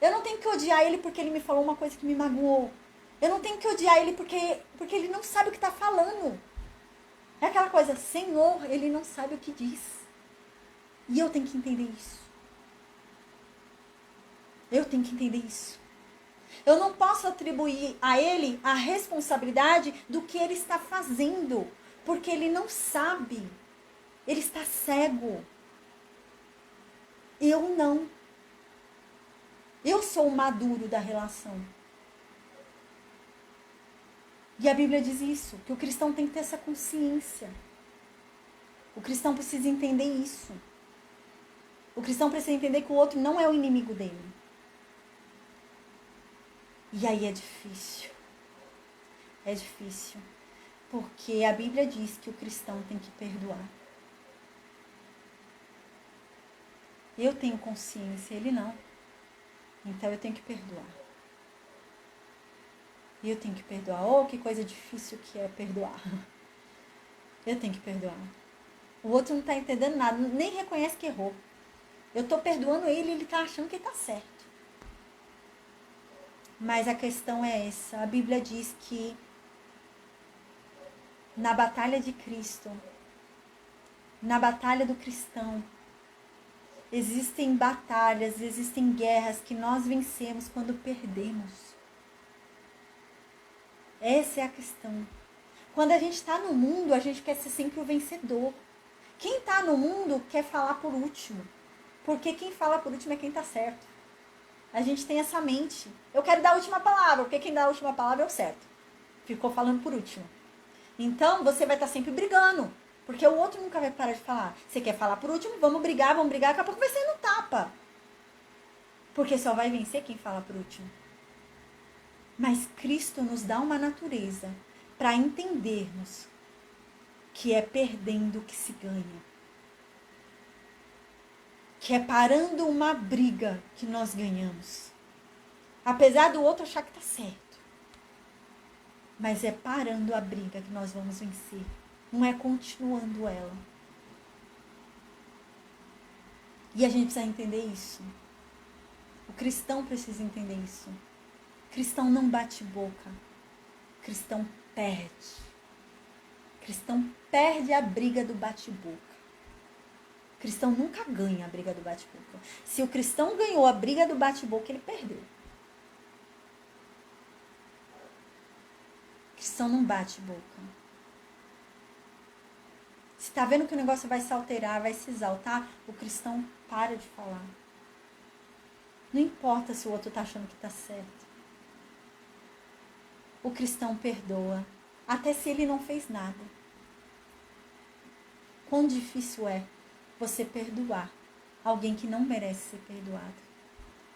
Eu não tenho que odiar ele porque ele me falou uma coisa que me magoou. Eu não tenho que odiar ele porque ele não sabe o que está falando. É aquela coisa, Senhor, ele não sabe o que diz. E eu tenho que entender isso. Eu tenho que entender isso. Eu não posso atribuir a ele a responsabilidade do que ele está fazendo, porque ele não sabe. Ele está cego. Eu não. Eu sou o maduro da relação. E a Bíblia diz isso, que o cristão tem que ter essa consciência. O cristão precisa entender isso. O cristão precisa entender que o outro não é o inimigo dele. E aí é difícil. É difícil. Porque a Bíblia diz que o cristão tem que perdoar. Eu tenho consciência, ele não. Então eu tenho que perdoar. E eu tenho que perdoar. Oh, que coisa difícil que é perdoar. Eu tenho que perdoar. O outro não está entendendo nada, nem reconhece que errou. Eu estou perdoando ele, ele está achando que está certo. Mas a questão é essa. A Bíblia diz que na batalha de Cristo, na batalha do cristão, existem batalhas, existem guerras que nós vencemos quando perdemos. Essa é a questão. Quando a gente está no mundo, a gente quer ser sempre o vencedor. Quem está no mundo quer falar por último. Porque quem fala por último é quem está certo. A gente tem essa mente. Eu quero dar a última palavra, porque quem dá a última palavra é o certo. Ficou falando por último. Então, você vai estar sempre brigando. Porque o outro nunca vai parar de falar. Você quer falar por último? Vamos brigar. Daqui a pouco vai sair no tapa. Porque só vai vencer quem fala por último. Mas Cristo nos dá uma natureza para entendermos que é perdendo que se ganha. Que é parando uma briga que nós ganhamos. Apesar do outro achar que está certo. Mas é parando a briga que nós vamos vencer. Não é continuando ela. E a gente precisa entender isso. O cristão precisa entender isso. O cristão não bate boca. O cristão perde. O cristão perde a briga do bate-boca. O cristão nunca ganha a briga do bate-boca. Se o cristão ganhou a briga do bate-boca, ele perdeu. O cristão não bate boca. Se está vendo que o negócio vai se alterar, vai se exaltar, o cristão para de falar. Não importa se o outro está achando que está certo. O cristão perdoa, até se ele não fez nada. Quão difícil é você perdoar alguém que não merece ser perdoado.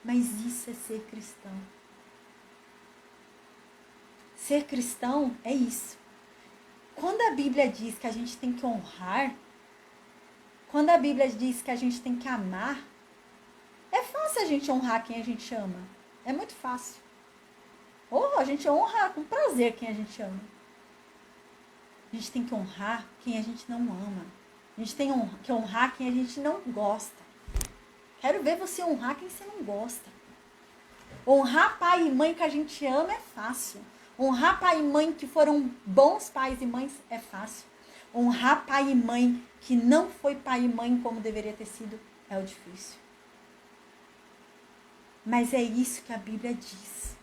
Mas isso é ser cristão. Ser cristão é isso. Quando a Bíblia diz que a gente tem que honrar, quando a Bíblia diz que a gente tem que amar, é fácil a gente honrar quem a gente ama. É muito fácil. Ou a gente honra com prazer quem a gente ama. A gente tem que honrar quem a gente não ama. A gente tem que honrar quem a gente não gosta. Quero ver você honrar quem você não gosta. Honrar pai e mãe que a gente ama é fácil. Honrar pai e mãe que foram bons pais e mães é fácil. Honrar pai e mãe que não foi pai e mãe como deveria ter sido é o difícil. Mas é isso que a Bíblia diz.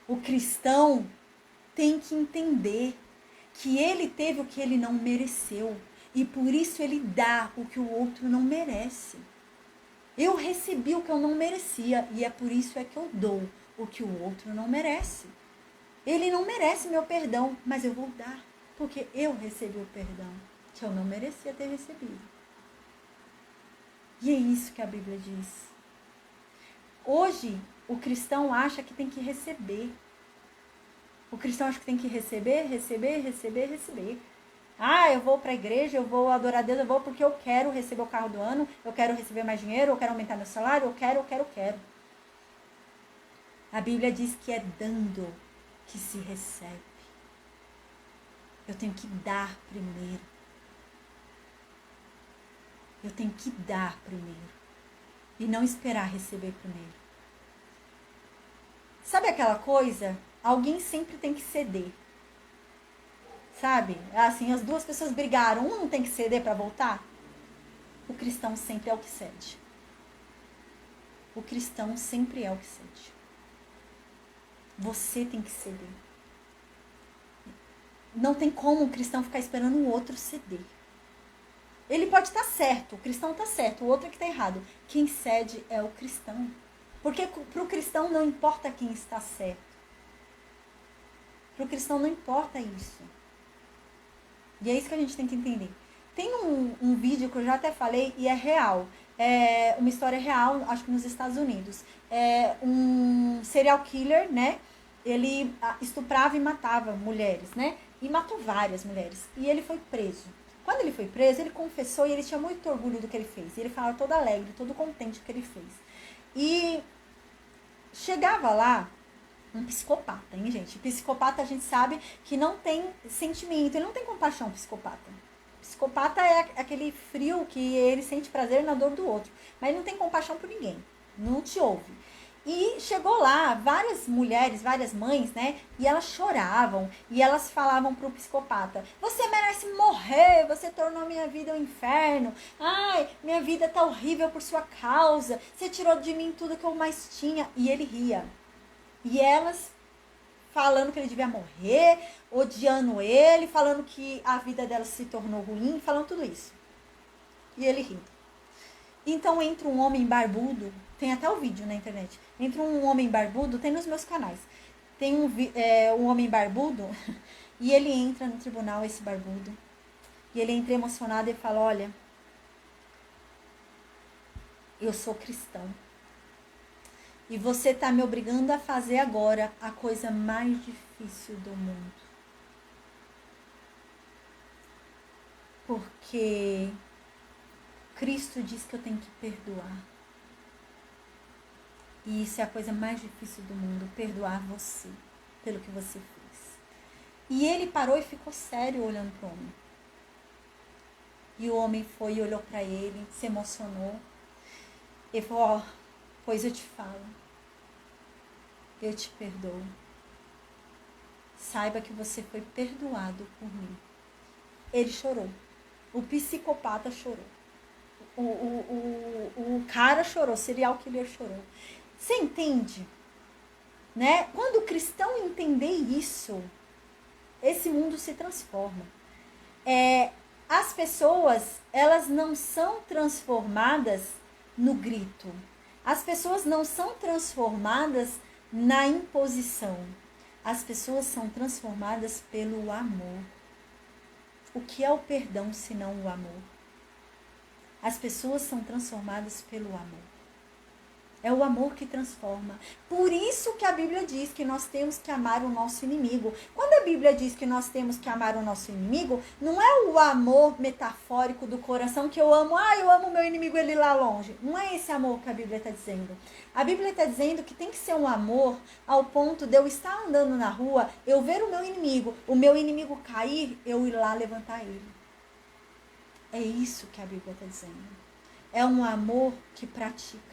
O cristão tem que entender que ele teve o que ele não mereceu. E por isso ele dá o que o outro não merece. Eu recebi o que eu não merecia. E é por isso que eu dou o que o outro não merece. Ele não merece meu perdão, mas eu vou dar. Porque eu recebi o perdão que eu não merecia ter recebido. E é isso que a Bíblia diz. Hoje, o cristão acha que tem que receber. O cristão acha que tem que receber. Ah, eu vou para a igreja, eu vou adorar a Deus, eu vou porque eu quero receber o carro do ano, eu quero receber mais dinheiro, eu quero aumentar meu salário, eu quero. A Bíblia diz que é dando que se recebe. Eu tenho que dar primeiro. Eu tenho que dar primeiro. E não esperar receber primeiro. Sabe aquela coisa? Alguém sempre tem que ceder. Sabe? Assim, as duas pessoas brigaram. Um não tem que ceder para voltar? O cristão sempre é o que cede. O cristão sempre é o que cede. Você tem que ceder. Não tem como o cristão ficar esperando o outro ceder. Ele pode estar certo, o cristão está certo, o outro é que está errado. Quem cede é o cristão. Porque para o cristão não importa quem está certo. Para o cristão não importa isso. E é isso que a gente tem que entender. Tem um vídeo que eu já até falei e é real. É uma história real, acho que nos Estados Unidos. É um serial killer, né? Ele estuprava e matava mulheres, né? E matou várias mulheres. E ele foi preso. Quando ele foi preso, ele confessou e ele tinha muito orgulho do que ele fez. E ele falava todo alegre, todo contente do que ele fez. E chegava lá um psicopata, hein, gente? Psicopata a gente sabe que não tem sentimento, ele não tem compaixão, psicopata. Psicopata é aquele frio que ele sente prazer na dor do outro. Mas ele não tem compaixão por ninguém, não te ouve. E chegou lá várias mulheres, várias mães, né? E elas choravam e elas falavam pro psicopata: você merece morrer, você tornou minha vida um inferno. Ai, minha vida tá horrível por sua causa. Você tirou de mim tudo que eu mais tinha. E ele ria. E elas falando que ele devia morrer, odiando ele, falando que a vida dela se tornou ruim, falando tudo isso. E ele rindo. Então entra um homem barbudo, tem até o vídeo na internet. Entra um homem barbudo, tem nos meus canais. Tem um homem barbudo e ele entra no tribunal, esse barbudo. E ele entra emocionado e fala: olha, eu sou cristão. E você está me obrigando a fazer agora a coisa mais difícil do mundo. Porque Cristo diz que eu tenho que perdoar. E isso é a coisa mais difícil do mundo, perdoar você pelo que você fez. E ele parou e ficou sério olhando para o homem. E o homem foi e olhou para ele, se emocionou. Ele falou: ó, pois eu te falo, eu te perdoo. Saiba que você foi perdoado por mim. Ele chorou. O psicopata chorou. O cara chorou, o serial killer chorou. Você entende? Né? Quando o cristão entender isso, esse mundo se transforma. As pessoas, elas não são transformadas no grito. As pessoas não são transformadas na imposição. As pessoas são transformadas pelo amor. O que é o perdão senão o amor? As pessoas são transformadas pelo amor. É o amor que transforma. Por isso que a Bíblia diz que nós temos que amar o nosso inimigo. Quando a Bíblia diz que nós temos que amar o nosso inimigo, não é o amor metafórico do coração que eu amo. Ah, eu amo meu inimigo, ele lá longe. Não é esse amor que a Bíblia está dizendo. A Bíblia está dizendo que tem que ser um amor ao ponto de eu estar andando na rua, eu ver o meu inimigo cair, eu ir lá levantar ele. É isso que a Bíblia está dizendo. É um amor que pratica.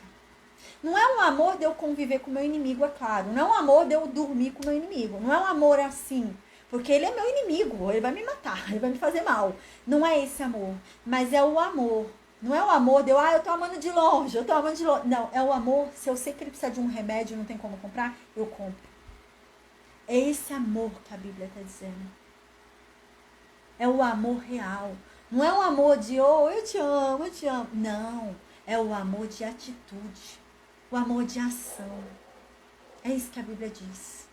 Não é um amor de eu conviver com o meu inimigo, é claro. Não é um amor de eu dormir com o meu inimigo. Não é um amor assim. Porque ele é meu inimigo. Ele vai me matar. Ele vai me fazer mal. Não é esse amor. Mas é o amor Não é o amor de eu tô amando de longe, eu tô amando de longe. Não, é o amor, se eu sei que ele precisa de um remédio e não tem como comprar, eu compro. É esse amor que a Bíblia está dizendo. É o amor real. Não é o amor de, eu te amo, eu te amo. Não, é o amor de atitude. O amor de ação. É isso que a Bíblia diz.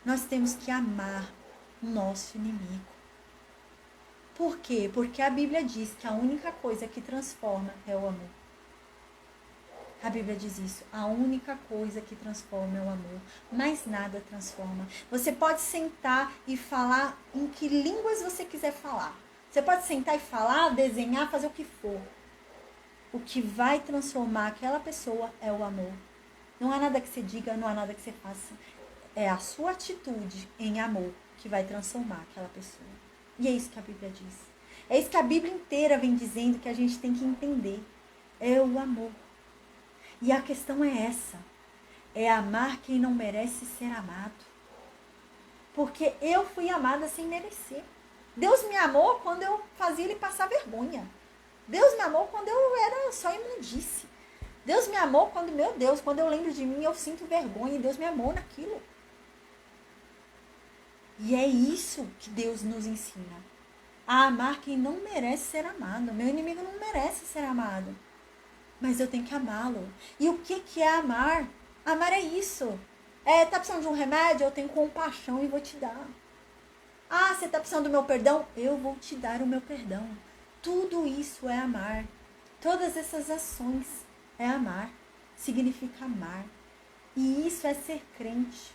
Nós temos que amar o nosso inimigo. Por quê? Porque a Bíblia diz que a única coisa que transforma é o amor. A Bíblia diz isso. A única coisa que transforma é o amor. Mais nada transforma. Você pode sentar e falar em que línguas você quiser falar. Você pode sentar e falar, desenhar, fazer o que for. O que vai transformar aquela pessoa é o amor. Não há nada que você diga, não há nada que você faça. É a sua atitude em amor que vai transformar aquela pessoa. E é isso que a Bíblia diz. É isso que a Bíblia inteira vem dizendo que a gente tem que entender. É o amor. E a questão é essa. É amar quem não merece ser amado. Porque eu fui amada sem merecer. Deus me amou quando eu fazia ele passar vergonha. Deus me amou quando eu era só imundice. Deus me amou quando, meu Deus, quando eu lembro de mim, eu sinto vergonha. E Deus me amou naquilo. E é isso que Deus nos ensina. A amar quem não merece ser amado. Meu inimigo não merece ser amado. Mas eu tenho que amá-lo. E o que é amar? Amar é isso. Tá precisando de um remédio? Eu tenho compaixão e vou te dar. Ah, você tá precisando do meu perdão? Eu vou te dar o meu perdão. Tudo isso é amar. Todas essas ações é amar. Significa amar. E isso é ser crente.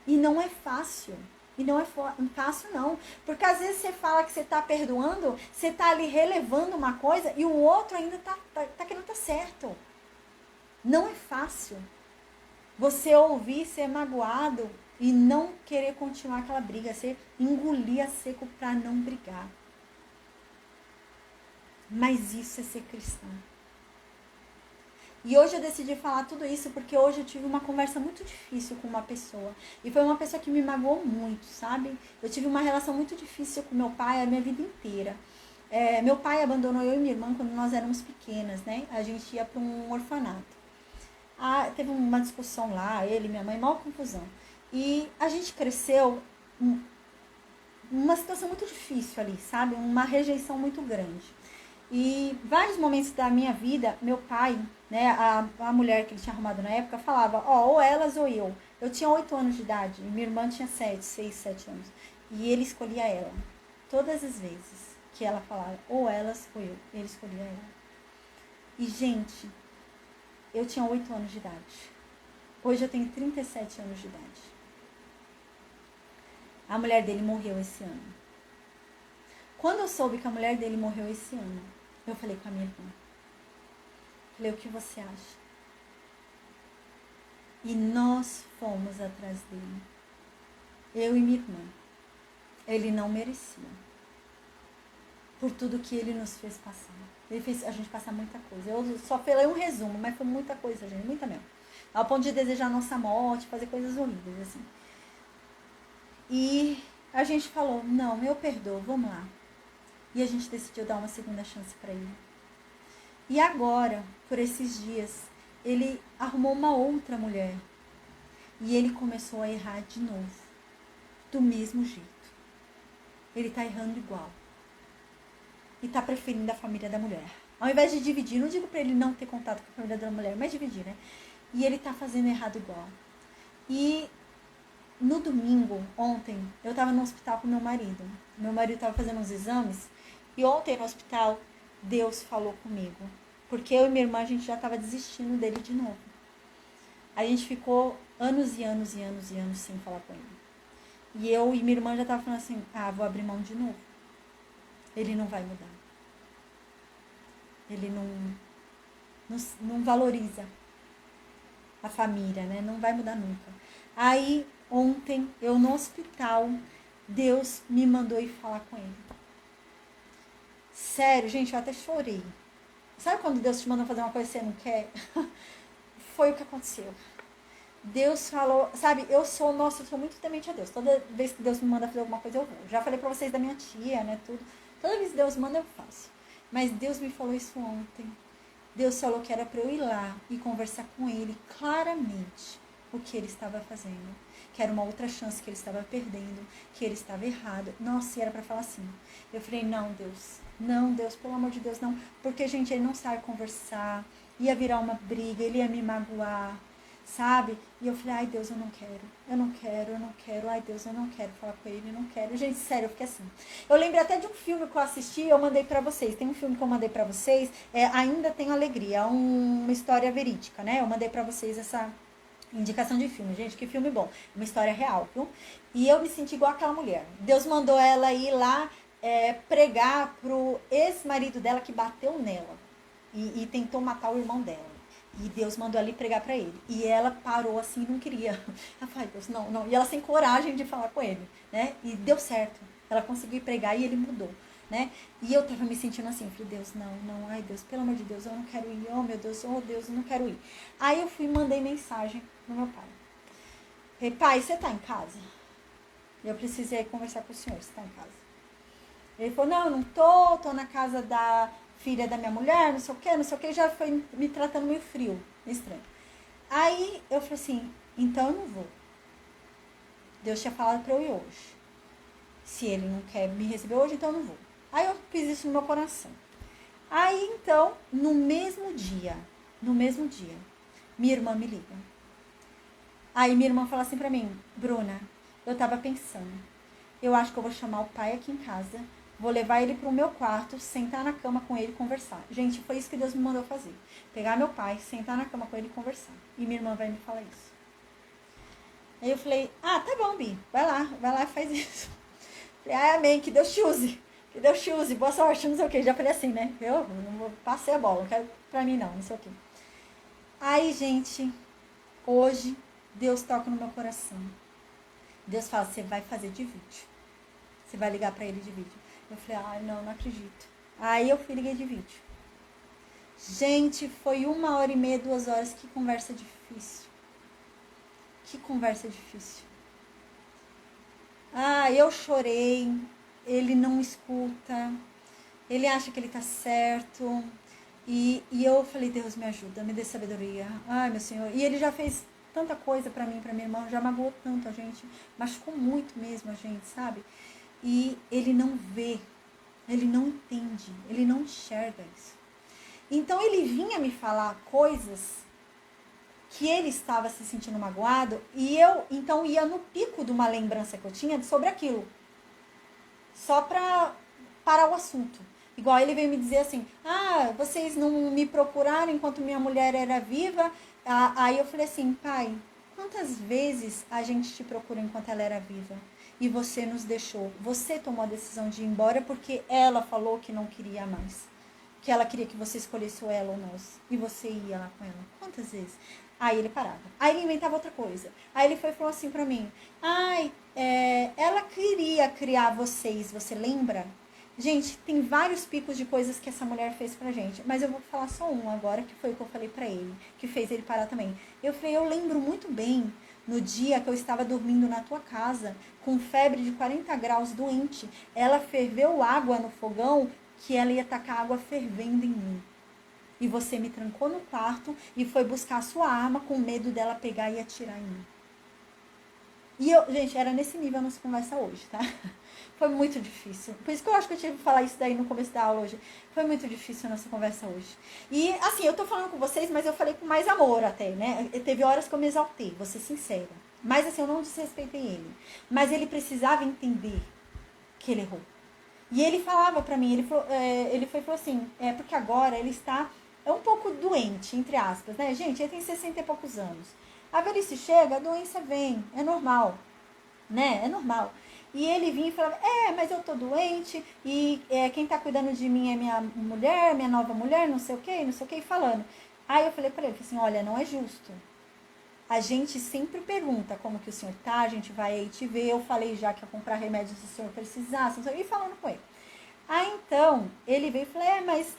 E não é fácil. E não é fácil, não. Porque às vezes você fala que você está perdoando, você está ali relevando uma coisa e o outro ainda tá querendo tá certo. Não é fácil. Você ouvir, ser magoado e não querer continuar aquela briga. Você engolir a seco para não brigar. Mas isso é ser cristão. E hoje eu decidi falar tudo isso porque hoje eu tive uma conversa muito difícil com uma pessoa. E foi uma pessoa que me magoou muito, sabe? Eu tive uma relação muito difícil com meu pai a minha vida inteira. Meu pai abandonou eu e minha irmã quando nós éramos pequenas, né? A gente ia para um orfanato. Teve uma discussão lá, ele e minha mãe, maior confusão. E a gente cresceu numa situação muito difícil ali, sabe? Uma rejeição muito grande. E vários momentos da minha vida, meu pai, né, a mulher que ele tinha arrumado na época, falava, ou elas ou eu. Eu tinha 8 anos de idade, e minha irmã tinha 6, 7 anos. E ele escolhia ela. Todas as vezes que ela falava, ou elas ou eu, ele escolhia ela. E, gente, eu tinha 8 anos de idade. Hoje eu tenho 37 anos de idade. A mulher dele morreu esse ano. Quando eu soube que a mulher dele morreu esse ano, eu falei com a minha irmã. Falei, o que você acha? E nós fomos atrás dele. Eu e minha irmã. Ele não merecia. Por tudo que ele nos fez passar. Ele fez a gente passar muita coisa. Eu só falei um resumo, mas foi muita coisa, gente. Muita mesmo. Ao ponto de desejar a nossa morte, fazer coisas horríveis, assim. E a gente falou, não, eu perdoo, vamos lá. E a gente decidiu dar uma segunda chance para ele. E agora, por esses dias, ele arrumou uma outra mulher. E ele começou a errar de novo. Do mesmo jeito. Ele tá errando igual. E tá preferindo a família da mulher. Ao invés de dividir, não digo para ele não ter contato com a família da mulher, mas dividir, né? E ele tá fazendo errado igual. E no domingo, ontem, eu tava no hospital com meu marido. Meu marido tava fazendo uns exames. E ontem no hospital, Deus falou comigo. Porque eu e minha irmã, a gente já tava desistindo dele de novo. A gente ficou anos e anos e anos e anos sem falar com ele. E eu e minha irmã já tava falando assim, vou abrir mão de novo. Ele não vai mudar. Ele não valoriza a família, né? Não vai mudar nunca. Aí, ontem, eu no hospital, Deus me mandou ir falar com ele. Sério, gente, eu até chorei. Sabe quando Deus te manda fazer uma coisa que você não quer? Foi o que aconteceu. Deus falou, sabe, eu sou muito temente a Deus. Toda vez que Deus me manda fazer alguma coisa, eu vou. Já falei pra vocês da minha tia, né, tudo. Toda vez que Deus manda, eu faço. Mas Deus me falou isso ontem. Deus falou que era para eu ir lá e conversar com ele claramente o que ele estava fazendo. Que era uma outra chance que ele estava perdendo, que ele estava errado. Nossa, e era para falar assim. Eu falei, não, Deus. Não, Deus, pelo amor de Deus, não. Porque, gente, ele não sabe conversar. Ia virar uma briga, ele ia me magoar, sabe? E eu falei, ai, Deus, eu não quero. Eu não quero, eu não quero. Ai, Deus, eu não quero falar com ele, eu não quero. Gente, sério, eu fiquei assim. Eu lembrei até de um filme que eu assisti, eu mandei pra vocês. Tem um filme que eu mandei pra vocês, Ainda Tenho Alegria. É uma história verídica, né? Eu mandei pra vocês essa indicação de filme. Gente, que filme bom. Uma história real, viu? E eu me senti igual aquela mulher. Deus mandou ela ir lá pregar pro ex-marido dela que bateu nela. E tentou matar o irmão dela. E Deus mandou ali pregar pra ele. E ela parou assim, não queria. Ela falou, Deus, não, não. E ela sem coragem de falar com ele, né? E deu certo. Ela conseguiu pregar e ele mudou, né? E eu tava me sentindo assim, falei, Deus, não, não. Ai, Deus, pelo amor de Deus, eu não quero ir. Oh, meu Deus, oh, Deus, eu não quero ir. Aí eu fui e mandei mensagem no meu pai. Falei, pai, você tá em casa? Eu precisei conversar com o senhor, você tá em casa? Ele falou, não tô na casa da filha da minha mulher, não sei o que, já foi me tratando meio frio, meio estranho. Aí eu falei assim, então eu não vou. Deus tinha falado pra eu ir hoje. Se ele não quer me receber hoje, então eu não vou. Aí eu fiz isso no meu coração. Aí então, no mesmo dia, minha irmã me liga. Aí minha irmã fala assim pra mim, Bruna, eu tava pensando, eu acho que eu vou chamar o pai aqui em casa, vou levar ele pro meu quarto, sentar na cama com ele e conversar. Gente, foi isso que Deus me mandou fazer. Pegar meu pai, sentar na cama com ele e conversar. E minha irmã vai me falar isso. Aí eu falei, tá bom, Bi, vai lá e faz isso. Falei, amém, que Deus te use. Que Deus te use, boa sorte, não sei o que. Já falei assim, né? Eu não passei a bola, não quero pra mim não sei o que. Aí, gente, hoje, Deus toca no meu coração. Deus fala, você vai fazer de vídeo. Você vai ligar pra ele de vídeo. Eu falei, não acredito. Aí eu fui e liguei de vídeo. Gente, foi 1h30, 2 horas. Que conversa difícil. Que conversa difícil. Eu chorei. Ele não escuta. Ele acha que ele tá certo. E eu falei, Deus, me ajuda, me dê sabedoria. Ai, meu Senhor. E ele já fez tanta coisa pra mim, pra minha irmã. Já magoou tanto a gente. Machucou muito mesmo a gente, sabe? E ele não vê, ele não entende, ele não enxerga isso. Então ele vinha me falar coisas que ele estava se sentindo magoado e eu então ia no pico de uma lembrança que eu tinha sobre aquilo. Só para parar o assunto. Igual ele veio me dizer assim, vocês não me procuraram enquanto minha mulher era viva. Aí eu falei assim, pai, quantas vezes a gente te procurou enquanto ela era viva? E você nos deixou. Você tomou a decisão de ir embora porque ela falou que não queria mais. Que ela queria que você escolhesse ou ela ou nós. E você ia lá com ela. Quantas vezes? Aí ele parava. Aí ele inventava outra coisa. Aí ele foi e falou assim pra mim. Ela queria criar vocês. Você lembra? Gente, tem vários picos de coisas que essa mulher fez pra gente. Mas eu vou falar só um agora, que foi o que eu falei pra ele. Que fez ele parar também. Eu falei, eu lembro muito bem no dia que eu estava dormindo na tua casa, com febre de 40 graus, doente. Ela ferveu água no fogão, que ela ia tacar água fervendo em mim. E você me trancou no quarto e foi buscar a sua arma com medo dela pegar e atirar em mim. E gente, era nesse nível a nossa conversa hoje, tá? Foi muito difícil. Por isso que eu acho que eu tive que falar isso daí no começo da aula hoje. Foi muito difícil a nossa conversa hoje. E, assim, eu tô falando com vocês, mas eu falei com mais amor até, né? Teve horas que eu me exaltei, vou ser sincera. Mas, assim, eu não desrespeitei ele. Mas ele precisava entender que ele errou. E ele falava pra mim, ele falou assim, porque agora ele está um pouco doente, entre aspas, né? Gente, ele tem 60 e poucos anos. A velhice chega, a doença vem, é normal, né? É normal. E ele vinha e falava, mas eu tô doente, e quem tá cuidando de mim é minha mulher, minha nova mulher, não sei o que, falando. Aí eu falei pra ele, assim, olha, não é justo. A gente sempre pergunta como que o senhor tá, a gente vai aí te ver, eu falei já que ia comprar remédios se o senhor precisasse, e falando com ele. Aí então, ele veio e falou, mas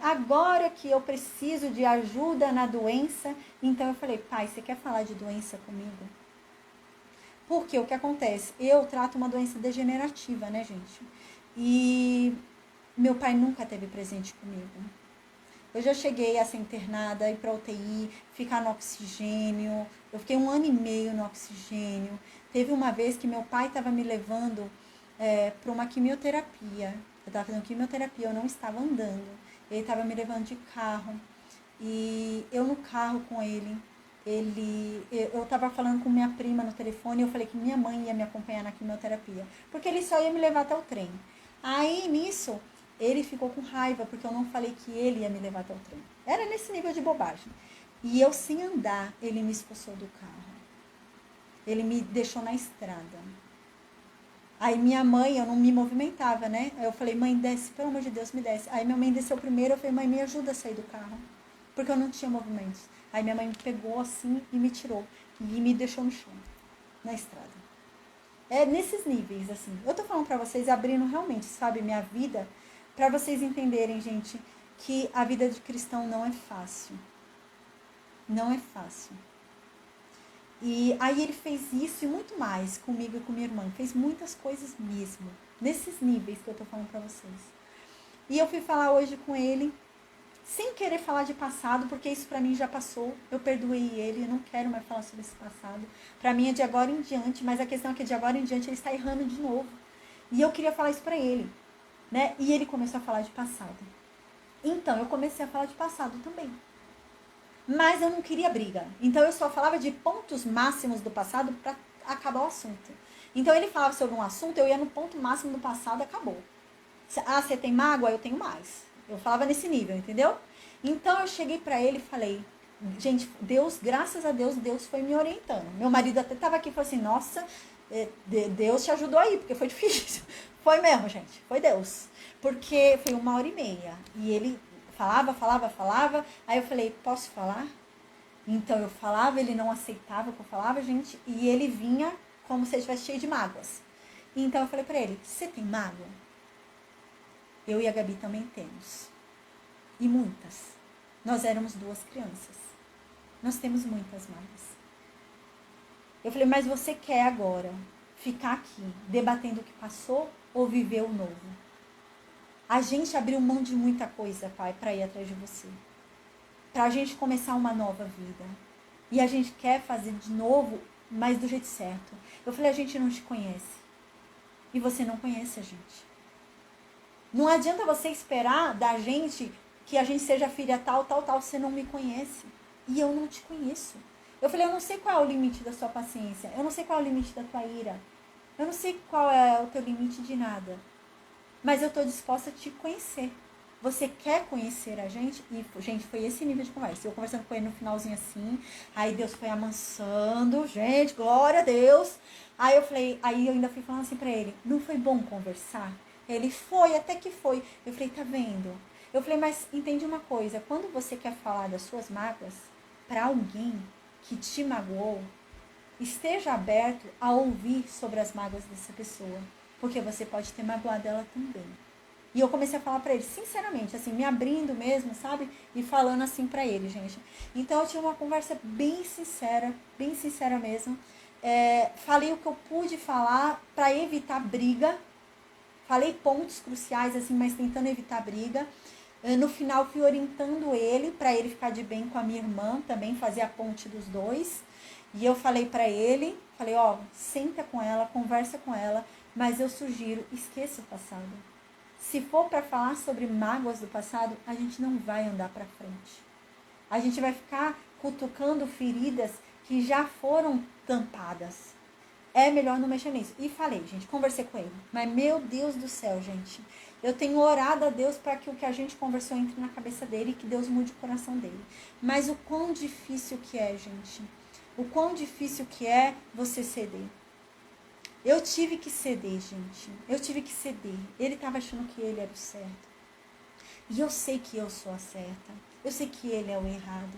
agora que eu preciso de ajuda na doença, então eu falei, pai, você quer falar de doença comigo? Porque o que acontece? Eu trato uma doença degenerativa, né, gente? E meu pai nunca teve presente comigo. Eu já cheguei a ser internada, ir para UTI, ficar no oxigênio. Eu fiquei 1 ano e meio no oxigênio. Teve uma vez que meu pai estava me levando para uma quimioterapia. Eu estava fazendo quimioterapia, eu não estava andando. Ele estava me levando de carro. E eu no carro com ele. Eu estava falando com minha prima no telefone e eu falei que minha mãe ia me acompanhar na quimioterapia. Porque ele só ia me levar até o trem. Aí, nisso, ele ficou com raiva porque eu não falei que ele ia me levar até o trem. Era nesse nível de bobagem. E eu, sem andar, ele me expulsou do carro. Ele me deixou na estrada. Aí minha mãe, eu não me movimentava, né? Aí eu falei, mãe, desce, pelo amor de Deus, me desce. Aí minha mãe desceu primeiro, eu falei, mãe, me ajuda a sair do carro. Porque eu não tinha movimentos. Aí minha mãe me pegou assim e me tirou. E me deixou no chão, na estrada. É nesses níveis, assim. Eu tô falando pra vocês, abrindo realmente, sabe, minha vida, pra vocês entenderem, gente, que a vida de cristão não é fácil. Não é fácil. E aí ele fez isso e muito mais comigo e com minha irmã. Fez muitas coisas mesmo. Nesses níveis que eu tô falando pra vocês. E eu fui falar hoje com ele, sem querer falar de passado, porque isso pra mim já passou. Eu perdoei ele, eu não quero mais falar sobre esse passado. Pra mim é de agora em diante, mas a questão é que de agora em diante ele está errando de novo. E eu queria falar isso pra ele, né? E ele começou a falar de passado. Então, eu comecei a falar de passado também. Mas eu não queria briga. Então, eu só falava de pontos máximos do passado pra acabar o assunto. Então, ele falava sobre um assunto, eu ia no ponto máximo do passado e acabou. Ah, você tem mágoa? Eu tenho mais. Eu falava nesse nível, entendeu? Então eu cheguei pra ele e falei, gente, Deus, graças a Deus, Deus foi me orientando. Meu marido até tava aqui e falou assim, nossa, Deus te ajudou aí, porque foi difícil. Foi mesmo, gente, foi Deus. Porque foi 1 hora e meia. E ele falava. Aí eu falei, posso falar? Então eu falava, ele não aceitava o que eu falava, gente. E ele vinha como se ele estivesse cheio de mágoas. Então eu falei pra ele, você tem mágoa? Eu e a Gabi também temos. E muitas. Nós éramos 2 crianças. Nós temos muitas mágoas. Eu falei, mas você quer agora ficar aqui debatendo o que passou ou viver o novo? A gente abriu mão de muita coisa, pai, para ir atrás de você. Pra gente começar uma nova vida. E a gente quer fazer de novo, mas do jeito certo. Eu falei, a gente não te conhece. E você não conhece a gente. Não adianta você esperar da gente que a gente seja filha tal. Você não me conhece. E eu não te conheço. Eu falei, eu não sei qual é o limite da sua paciência. Eu não sei qual é o limite da tua ira. Eu não sei qual é o teu limite de nada. Mas eu estou disposta a te conhecer. Você quer conhecer a gente? E, gente, foi esse nível de conversa. Eu conversando com ele no finalzinho assim. Aí Deus foi amansando. Gente, glória a Deus. Aí eu falei, aí eu ainda fui falando assim pra ele. Não foi bom conversar? Ele foi, até que foi. Eu falei, tá vendo? Eu falei, mas entende uma coisa. Quando você quer falar das suas mágoas pra alguém que te magoou, esteja aberto a ouvir sobre as mágoas dessa pessoa. Porque você pode ter magoado ela também. E eu comecei a falar pra ele, sinceramente, assim, me abrindo mesmo, sabe? E falando assim pra ele, gente. Então eu tive uma conversa bem sincera mesmo. Falei o que eu pude falar pra evitar briga. Falei pontos cruciais, assim, mas tentando evitar briga. No final, fui orientando ele pra ele ficar de bem com a minha irmã, também fazer a ponte dos dois. E eu falei pra ele, falei, ó, senta com ela, conversa com ela, mas eu sugiro, esqueça o passado. Se for para falar sobre mágoas do passado, a gente não vai andar para frente. A gente vai ficar cutucando feridas que já foram tampadas. É melhor não mexer nisso. E falei, gente, conversei com ele. Mas, meu Deus do céu, gente. Eu tenho orado a Deus para que o que a gente conversou entre na cabeça dele e que Deus mude o coração dele. Mas o quão difícil que é, gente. O quão difícil que é você ceder. Eu tive que ceder, gente. Eu tive que ceder. Ele estava achando que ele era o certo. E eu sei que eu sou a certa. Eu sei que ele é o errado.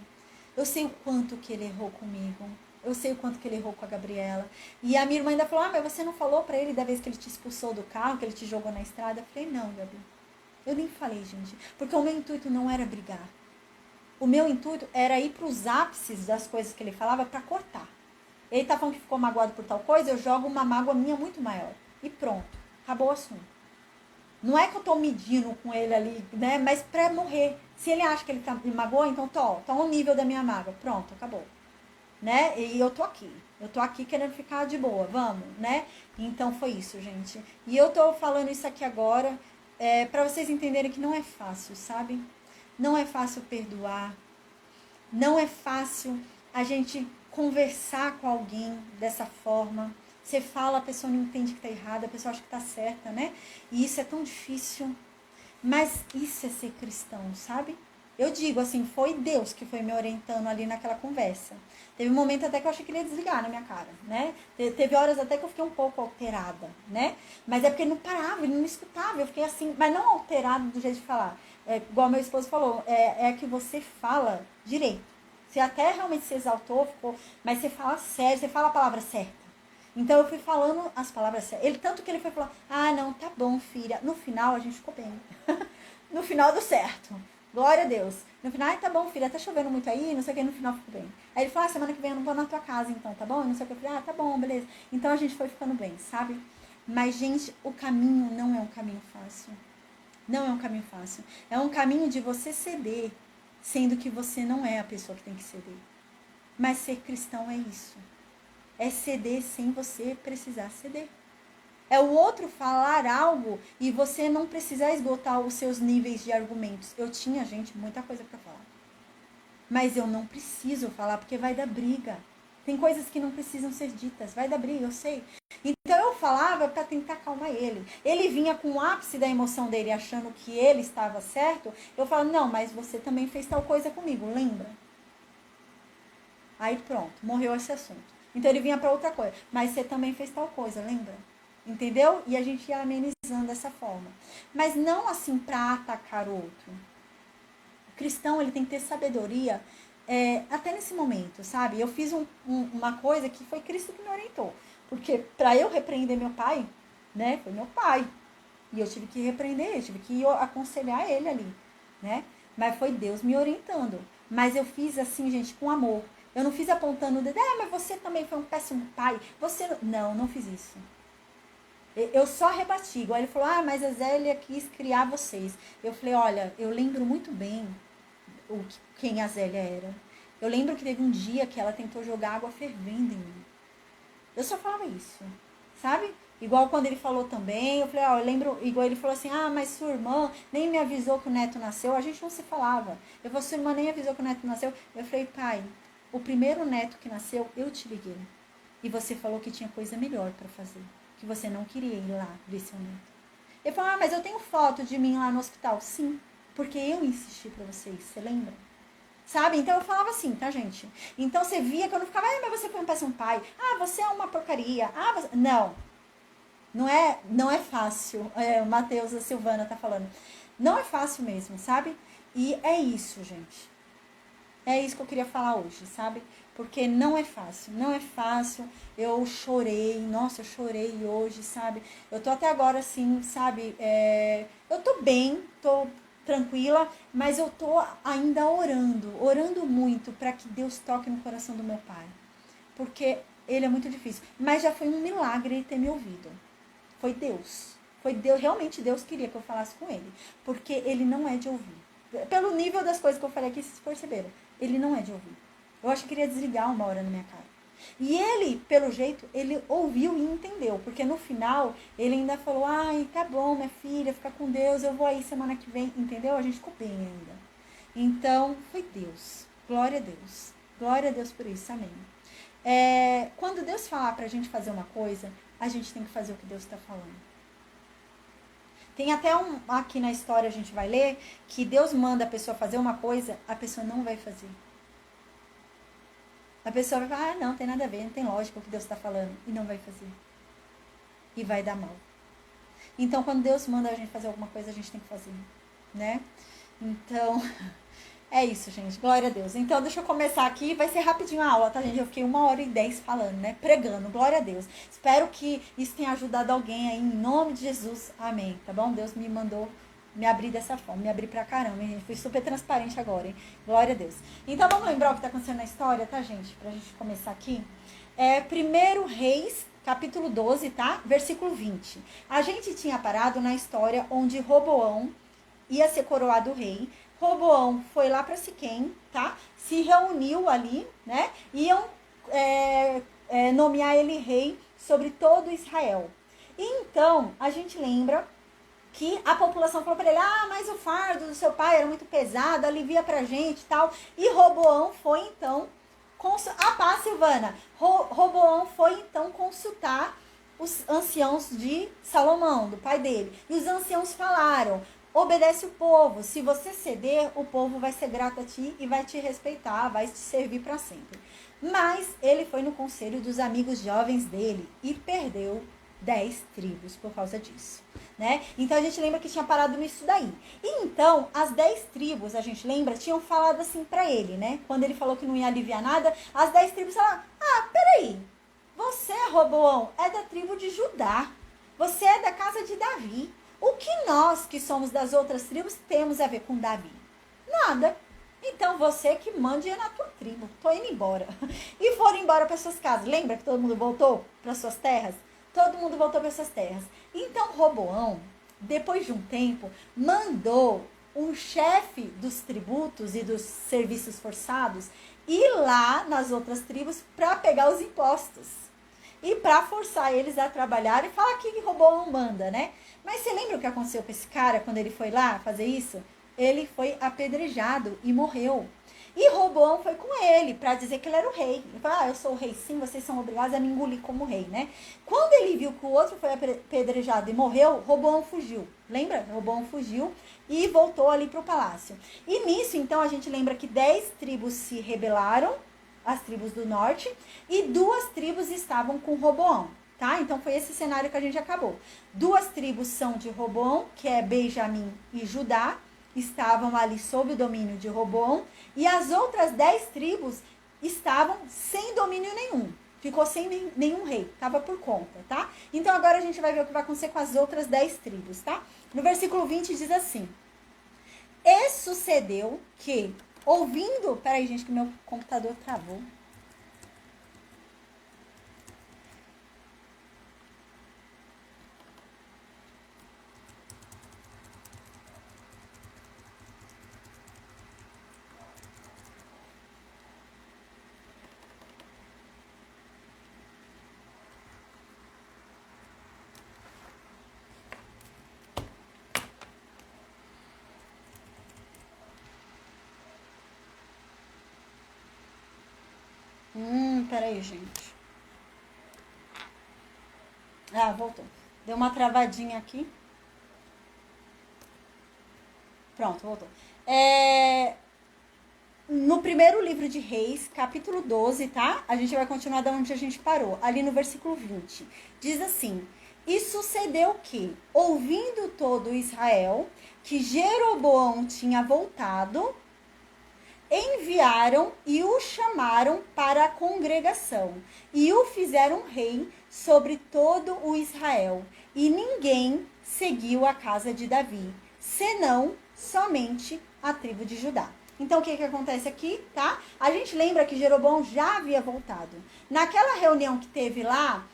Eu sei o quanto que ele errou comigo. Eu sei o quanto que ele errou com a Gabriela. E a minha irmã ainda falou, mas você não falou pra ele da vez que ele te expulsou do carro, que ele te jogou na estrada? Eu falei, não, Gabi. Eu nem falei, gente. Porque o meu intuito não era brigar. O meu intuito era ir pros ápices das coisas que ele falava pra cortar. Ele tá falando que ficou magoado por tal coisa, eu jogo uma mágoa minha muito maior. E pronto, acabou o assunto. Não é que eu tô medindo com ele ali, né? Mas pra morrer. Se ele acha que ele me magoou, então tá o nível da minha mágoa. Pronto, acabou. Né? E eu tô aqui. Eu tô aqui querendo ficar de boa, vamos, né? Então foi isso, gente. E eu tô falando isso aqui agora pra vocês entenderem que não é fácil, sabe? Não é fácil perdoar. Não é fácil a gente conversar com alguém dessa forma. Você fala, a pessoa não entende que tá errada, a pessoa acha que tá certa, né? E isso é tão difícil. Mas isso é ser cristão, sabe? Eu digo assim, foi Deus que foi me orientando ali naquela conversa. Teve um momento até que eu achei que ele ia desligar na minha cara, né? Teve horas até que eu fiquei um pouco alterada, né? Mas é porque ele não parava, ele não me escutava. Eu fiquei assim, mas não alterada do jeito de falar. Igual meu esposo falou, é que você fala direito. Você até realmente se exaltou, mas você fala sério, você fala a palavra certa. Então eu fui falando as palavras certas. Tanto que ele foi falando, não, tá bom, filha. No final a gente ficou bem. No final deu certo. Glória a Deus. No final, tá bom, filha, tá chovendo muito aí, não sei o que, no final ficou bem. Aí ele falou, semana que vem eu não vou na tua casa, então, tá bom? E não sei o que, eu falei, tá bom, beleza. Então a gente foi ficando bem, sabe? Mas, gente, o caminho não é um caminho fácil. Não é um caminho fácil. É um caminho de você ceder, sendo que você não é a pessoa que tem que ceder. Mas ser cristão é isso. É ceder sem você precisar ceder. É o outro falar algo e você não precisar esgotar os seus níveis de argumentos. Eu tinha, gente, muita coisa para falar. Mas eu não preciso falar porque vai dar briga. Tem coisas que não precisam ser ditas. Vai dar briga, eu sei. Então eu falava para tentar acalmar ele. Ele vinha com o ápice da emoção dele achando que ele estava certo. Eu falava, não, mas você também fez tal coisa comigo, lembra? Aí pronto, morreu esse assunto. Então ele vinha para outra coisa. Mas você também fez tal coisa, lembra? Entendeu? E a gente ia amenizando dessa forma. Mas não assim para atacar o outro. O cristão, ele tem que ter sabedoria até nesse momento, sabe? Eu fiz uma coisa que foi Cristo que me orientou. Porque para eu repreender meu pai, né? Foi meu pai. E eu tive que repreender ele, tive que aconselhar ele ali, né? Mas foi Deus me orientando. Mas eu fiz assim, gente, com amor. Eu não fiz apontando o dedo, mas você também foi um péssimo pai. Você não fiz isso. Eu só rebati. Igual ele falou, mas a Zélia quis criar vocês. Eu falei, olha, eu lembro muito bem quem a Zélia era. Eu lembro que teve um dia que ela tentou jogar água fervendo em mim. Eu só falava isso, sabe? Igual quando ele falou também, eu falei, eu lembro, igual ele falou assim, mas sua irmã nem me avisou que o neto nasceu, a gente não se falava. Eu falei, sua irmã nem avisou que o neto nasceu. Eu falei, pai, o primeiro neto que nasceu, eu te liguei. E você falou que tinha coisa melhor para fazer. Que você não queria ir lá ver seu neto. Ele falou, mas eu tenho foto de mim lá no hospital. Sim, porque eu insisti para vocês, você lembra? Sabe? Então eu falava assim, tá, gente? Então você via que eu não ficava, mas você foi um péssimo pai. Você é uma porcaria. Você... Não é fácil. O Matheus, a Silvana tá falando. Não é fácil mesmo, sabe? E é isso, gente. É isso que eu queria falar hoje, sabe? Porque não é fácil, não é fácil. Eu chorei, nossa, eu chorei hoje, sabe? Eu tô até agora assim, sabe? Eu tô bem, tô tranquila, mas eu tô ainda orando muito para que Deus toque no coração do meu pai. Porque ele é muito difícil. Mas já foi um milagre ele ter me ouvido. Foi Deus. Foi Deus, realmente Deus queria que eu falasse com ele. Porque ele não é de ouvir. Pelo nível das coisas que eu falei aqui, vocês perceberam. Ele não é de ouvir. Eu acho que queria desligar uma hora na minha cara. E ele, pelo jeito, ele ouviu e entendeu. Porque no final, ele ainda falou, tá bom, minha filha, fica com Deus, eu vou aí semana que vem. Entendeu? A gente ficou bem ainda. Então, foi Deus. Glória a Deus. Glória a Deus por isso. Amém. Quando Deus falar pra gente fazer uma coisa, a gente tem que fazer o que Deus está falando. Tem até aqui na história, a gente vai ler, que Deus manda a pessoa fazer uma coisa, a pessoa não vai fazer. A pessoa vai falar, não, tem nada a ver, não tem lógica o que Deus está falando. E não vai fazer. E vai dar mal. Então, quando Deus manda a gente fazer alguma coisa, a gente tem que fazer, né? Então, é isso, gente. Glória a Deus. Então, deixa eu começar aqui. Vai ser rapidinho a aula, tá, gente? Eu fiquei 1h10 falando, né? Pregando. Glória a Deus. Espero que isso tenha ajudado alguém aí, em nome de Jesus. Amém. Tá bom? Deus me mandou me abrir dessa forma. Me abrir pra caramba, hein, gente? Fui super transparente agora, hein? Glória a Deus. Então, vamos lembrar o que tá acontecendo na história, tá, gente? Pra gente começar aqui. 1 Reis, capítulo 12, tá? Versículo 20. A gente tinha parado na história onde Roboão ia ser coroado rei. Roboão foi lá para Siquém, tá? Se reuniu ali, né? Iam nomear ele rei sobre todo Israel. E então, a gente lembra que a população falou para ele, mas o fardo do seu pai era muito pesado, alivia pra gente e tal. E Roboão foi então, Silvana, Roboão foi então consultar os anciãos de Salomão, do pai dele. E os anciãos falaram, obedece o povo, se você ceder, o povo vai ser grato a ti e vai te respeitar, vai te servir para sempre. Mas ele foi no conselho dos amigos jovens dele e perdeu 10 tribos por causa disso, né? Então a gente lembra que tinha parado nisso daí. E então, as 10 tribos, a gente lembra, tinham falado assim pra ele, né? Quando ele falou que não ia aliviar nada, as 10 tribos falaram, peraí, você, Roboão, é da tribo de Judá, você é da casa de Davi. O que nós, que somos das outras tribos, temos a ver com Davi? Nada. Então você que mande é na tua tribo, tô indo embora. E foram embora para suas casas. Lembra que todo mundo voltou para suas terras? Todo mundo voltou para suas terras. Então Roboão, depois de um tempo, mandou um chefe dos tributos e dos serviços forçados ir lá nas outras tribos para pegar os impostos. E para forçar eles a trabalhar e falar que Roboão manda, né? Mas você lembra o que aconteceu com esse cara quando ele foi lá fazer isso? Ele foi apedrejado e morreu. E Roboão foi com ele para dizer que ele era o rei. Ele falou, eu sou o rei sim, vocês são obrigados a me engolir como rei, né? Quando ele viu que o outro foi apedrejado e morreu, Roboão fugiu. Lembra? Roboão fugiu e voltou ali para o palácio. E nisso, então, a gente lembra que 10 tribos se rebelaram, as tribos do norte, e 2 tribos estavam com Roboão, tá? Então, foi esse cenário que a gente acabou. 2 tribos são de Roboão, que é Benjamim e Judá, estavam ali sob o domínio de Roboão, e as outras 10 tribos estavam sem domínio nenhum. Ficou sem nenhum rei, estava por conta, tá? Então agora a gente vai ver o que vai acontecer com as outras 10 tribos, tá? No versículo 20 diz assim, e sucedeu que, ouvindo... Peraí, gente, que meu computador travou. Peraí, gente. Voltou. Deu uma travadinha aqui. Pronto, voltou. No primeiro livro de Reis, capítulo 12, tá? A gente vai continuar da onde a gente parou. Ali no versículo 20. Diz assim, e sucedeu que, ouvindo todo Israel, que Jeroboão tinha voltado, enviaram e o chamaram para a congregação e o fizeram rei sobre todo o Israel. E ninguém seguiu a casa de Davi, senão somente a tribo de Judá. Então, o que acontece aqui, tá? A gente lembra que Jeroboão já havia voltado. Naquela reunião que teve lá,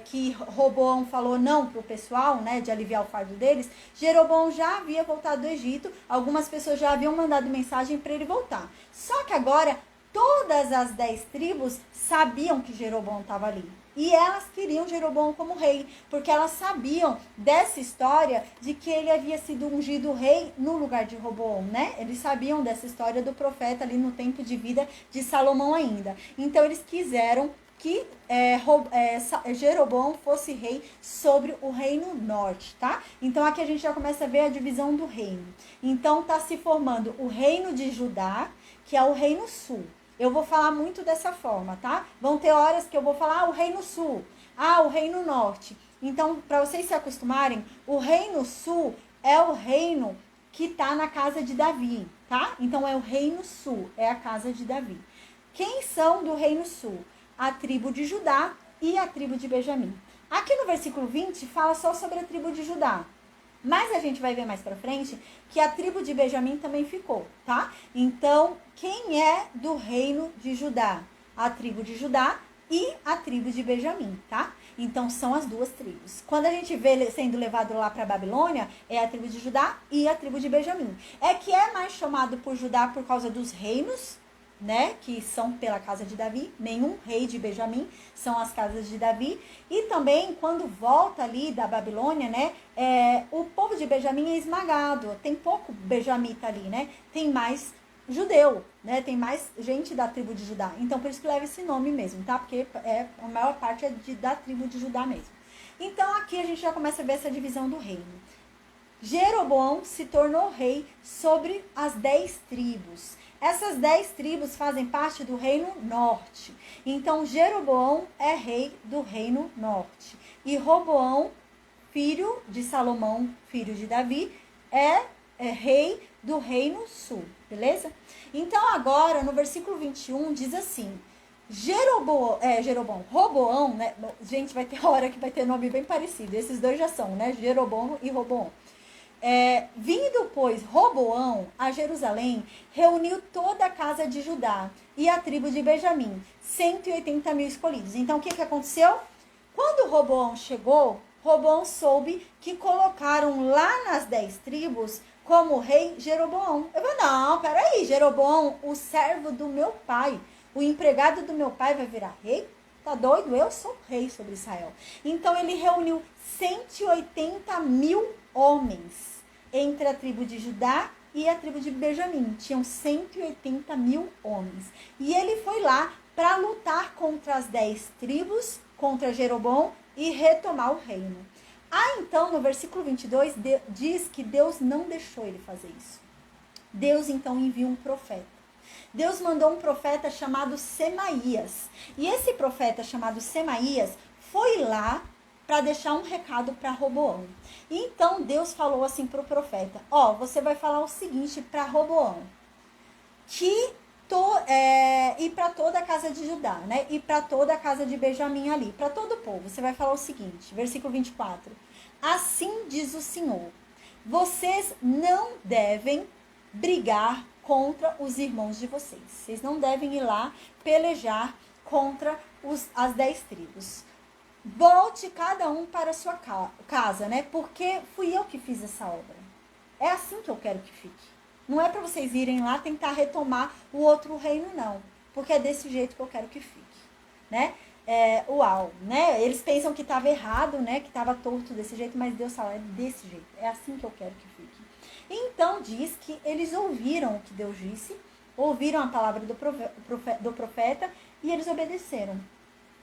que Roboão falou não pro pessoal, né, de aliviar o fardo deles, Jeroboão já havia voltado do Egito, algumas pessoas já haviam mandado mensagem para ele voltar. Só que agora, todas as 10 tribos sabiam que Jeroboão estava ali. E elas queriam Jeroboão como rei, porque elas sabiam dessa história de que ele havia sido ungido rei no lugar de Roboão, né? Eles sabiam dessa história do profeta ali no tempo de vida de Salomão ainda. Então, eles quiseram que Jeroboão fosse rei sobre o reino norte, tá? Então, aqui a gente já começa a ver a divisão do reino. Então, tá se formando o reino de Judá, que é o reino sul. Eu vou falar muito dessa forma, tá? Vão ter horas que eu vou falar o reino sul, o reino norte. Então, para vocês se acostumarem, o reino sul é o reino que tá na casa de Davi, tá? Então, é o reino sul, é a casa de Davi. Quem são do reino sul? A tribo de Judá e a tribo de Benjamim. Aqui no versículo 20 fala só sobre a tribo de Judá. Mas a gente vai ver mais pra frente que a tribo de Benjamim também ficou, tá? Então, quem é do reino de Judá? A tribo de Judá e a tribo de Benjamim, tá? Então, são as duas tribos. Quando a gente vê sendo levado lá para a Babilônia, é a tribo de Judá e a tribo de Benjamim. É que é mais chamado por Judá por causa dos reinos, né? Que são pela casa de Davi. Nenhum rei de Benjamim, são as casas de Davi. E também, quando volta ali da Babilônia, né? O povo de Benjamim é esmagado. Tem pouco benjamita ali, né? Tem mais judeu, né? Tem mais gente da tribo de Judá. Então, por isso que leva esse nome mesmo, tá? Porque a maior parte é da tribo de Judá mesmo. Então, aqui a gente já começa a ver essa divisão do reino. Jeroboão se tornou rei sobre as 10 tribos. Essas 10 tribos fazem parte do reino norte. Então, Jeroboão é rei do reino norte. E Roboão, filho de Salomão, filho de Davi, é rei do reino sul, beleza? Então agora no versículo 21 diz assim: Roboão, né? Gente, vai ter hora que vai ter nome bem parecido. Esses dois já são, né? Jeroboão e Roboão. Vindo, pois, Roboão a Jerusalém, reuniu toda a casa de Judá e a tribo de Benjamim, 180 mil escolhidos. Então, o que aconteceu? Quando Roboão chegou, Roboão soube que colocaram lá nas 10 tribos como rei Jeroboão. Eu falei, não, peraí, Jeroboão, o servo do meu pai, o empregado do meu pai vai virar rei? Tá doido? Eu sou rei sobre Israel. Então ele reuniu 180 mil homens entre a tribo de Judá e a tribo de Benjamim. Tinham 180 mil homens. E ele foi lá para lutar contra as 10 tribos, contra Jeroboão e retomar o reino. Então, no versículo 22, diz que Deus não deixou ele fazer isso. Deus, então, enviou um profeta. Deus mandou um profeta chamado Semaías. E esse profeta chamado Semaías foi lá para deixar um recado para Roboão. E então, Deus falou assim para o profeta: você vai falar o seguinte para Roboão, e para toda a casa de Judá, né? E para toda a casa de Benjamim ali, para todo o povo, você vai falar o seguinte, versículo 24: assim diz o Senhor, vocês não devem brigar contra os irmãos de vocês. Vocês não devem ir lá pelejar contra as 10 tribos. Volte cada um para a sua casa, né? Porque fui eu que fiz essa obra. É assim que eu quero que fique. Não é para vocês irem lá tentar retomar o outro reino, não. Porque é desse jeito que eu quero que fique, né? Né? Eles pensam que estava errado, né? Que estava torto desse jeito, mas Deus fala, é desse jeito. É assim que eu quero que fique. Então, diz que eles ouviram o que Deus disse, ouviram a palavra do profeta e eles obedeceram.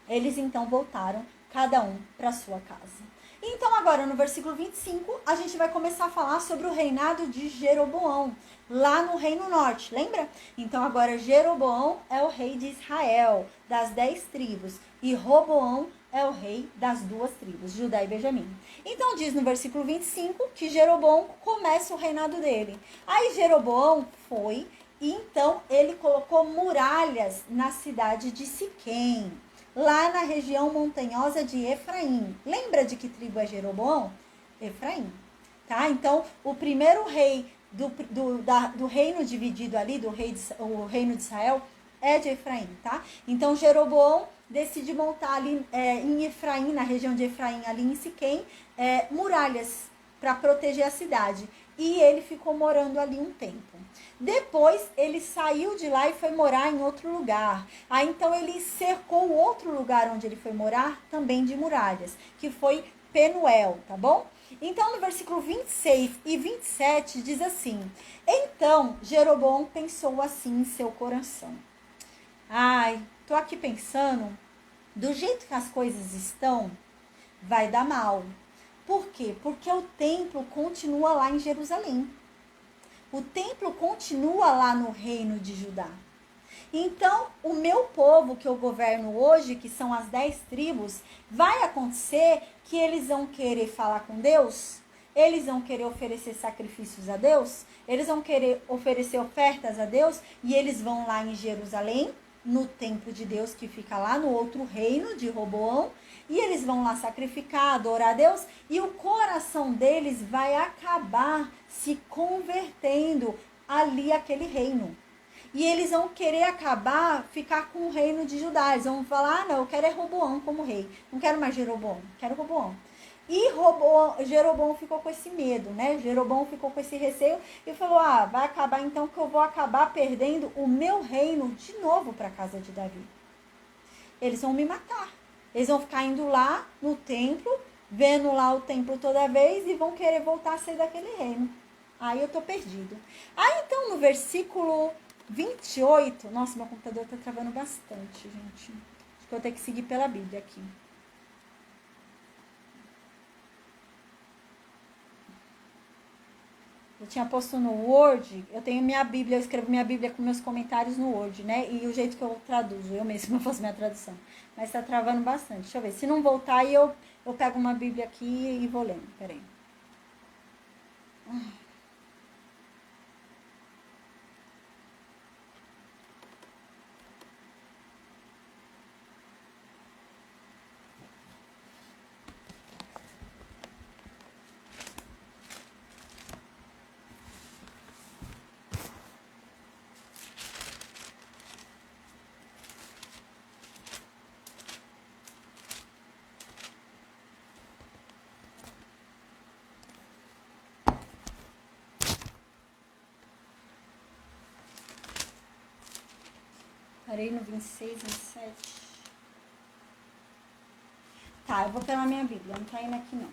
Eles, então, voltaram, cada um para sua casa. Então, agora, no versículo 25, a gente vai começar a falar sobre o reinado de Jeroboão, lá no Reino Norte, lembra? Então, agora, Jeroboão é o rei de Israel, das 10 tribos, e Roboão é o rei das 2 tribos, Judá e Benjamim. Então, diz no versículo 25 que Jeroboão começa o reinado dele. Aí, Jeroboão foi, e então, ele colocou muralhas na cidade de Siquém, lá na região montanhosa de Efraim. Lembra de que tribo é Jeroboão? Efraim. Tá? Então, o primeiro rei do reino dividido ali, o reino de Israel, é de Efraim. Tá? Então, Jeroboão decide montar ali em Efraim, na região de Efraim, ali em Siquém, muralhas para proteger a cidade. E ele ficou morando ali um tempo. Depois, ele saiu de lá e foi morar em outro lugar. Aí, então, ele cercou o outro lugar onde ele foi morar, também de muralhas, que foi Penuel, tá bom? Então, no versículo 26 e 27, diz assim: então, Jeroboão pensou assim em seu coração. Tô aqui pensando, do jeito que as coisas estão, vai dar mal. Por quê? Porque o templo continua lá em Jerusalém. O templo continua lá no reino de Judá. Então, o meu povo que eu governo hoje, que são as 10 tribos, vai acontecer que eles vão querer falar com Deus, eles vão querer oferecer sacrifícios a Deus, eles vão querer oferecer ofertas a Deus, e eles vão lá em Jerusalém, no templo de Deus que fica lá no outro reino de Roboão, e eles vão lá sacrificar, adorar a Deus, e o coração deles vai acabar se convertendo ali àquele reino. E eles vão querer ficar com o reino de Judá. Eles vão falar, não, eu quero é Roboão como rei. Não quero mais Jeroboão, quero Roboão. E Jeroboão ficou com esse medo, né? Jeroboão ficou com esse receio e falou, vai acabar então que eu vou acabar perdendo o meu reino de novo para a casa de Davi. Eles vão me matar. Eles vão ficar indo lá no templo, vendo lá o templo toda vez e vão querer voltar a ser daquele reino. Aí eu tô perdido. Aí então no versículo 28, nossa, meu computador tá travando bastante, gente. Acho que eu vou ter que seguir pela Bíblia aqui. Eu tinha posto no Word, eu tenho minha Bíblia, eu escrevo minha Bíblia com meus comentários no Word, né? E o jeito que eu traduzo, eu mesma faço minha tradução. Mas tá travando bastante. Deixa eu ver. Se não voltar, aí eu pego uma Bíblia aqui e vou lendo. Peraí. Parei no 26, 27. Tá, eu vou pela minha Bíblia, não tá indo aqui não.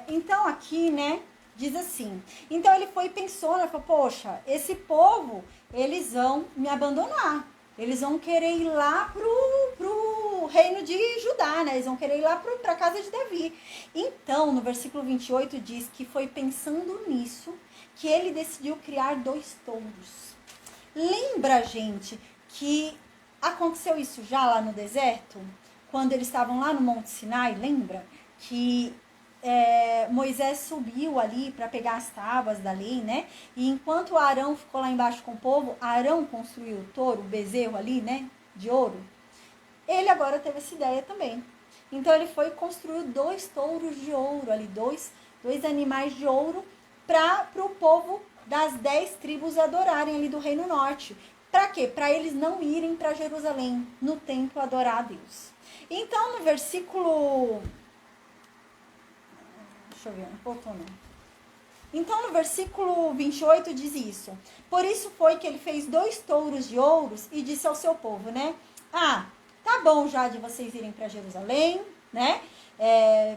Então aqui, né, diz assim. Então ele foi e pensou, né, falou, poxa, esse povo, eles vão me abandonar. Eles vão querer ir lá pro reino de Judá, né? Eles vão querer ir lá pra casa de Davi. Então, no versículo 28 diz que foi pensando nisso que ele decidiu criar 2 touros. Lembra, gente, que aconteceu isso já lá no deserto? Quando eles estavam lá no Monte Sinai, lembra? Que Moisés subiu ali para pegar as tábuas da lei, né? E enquanto Arão ficou lá embaixo com o povo, Arão construiu o touro, o bezerro ali, né? De ouro. Ele agora teve essa ideia também. Então ele foi e construiu 2 touros de ouro ali, dois animais de ouro para o povo das 10 tribos adorarem ali do Reino Norte. Para quê? Para eles não irem para Jerusalém, no templo, adorar a Deus. Então, no versículo... Deixa eu ver, não voltou não. Então, no versículo 28 diz isso. Por isso foi que ele fez 2 touros de ouros e disse ao seu povo, né? Tá bom já de vocês irem para Jerusalém, né?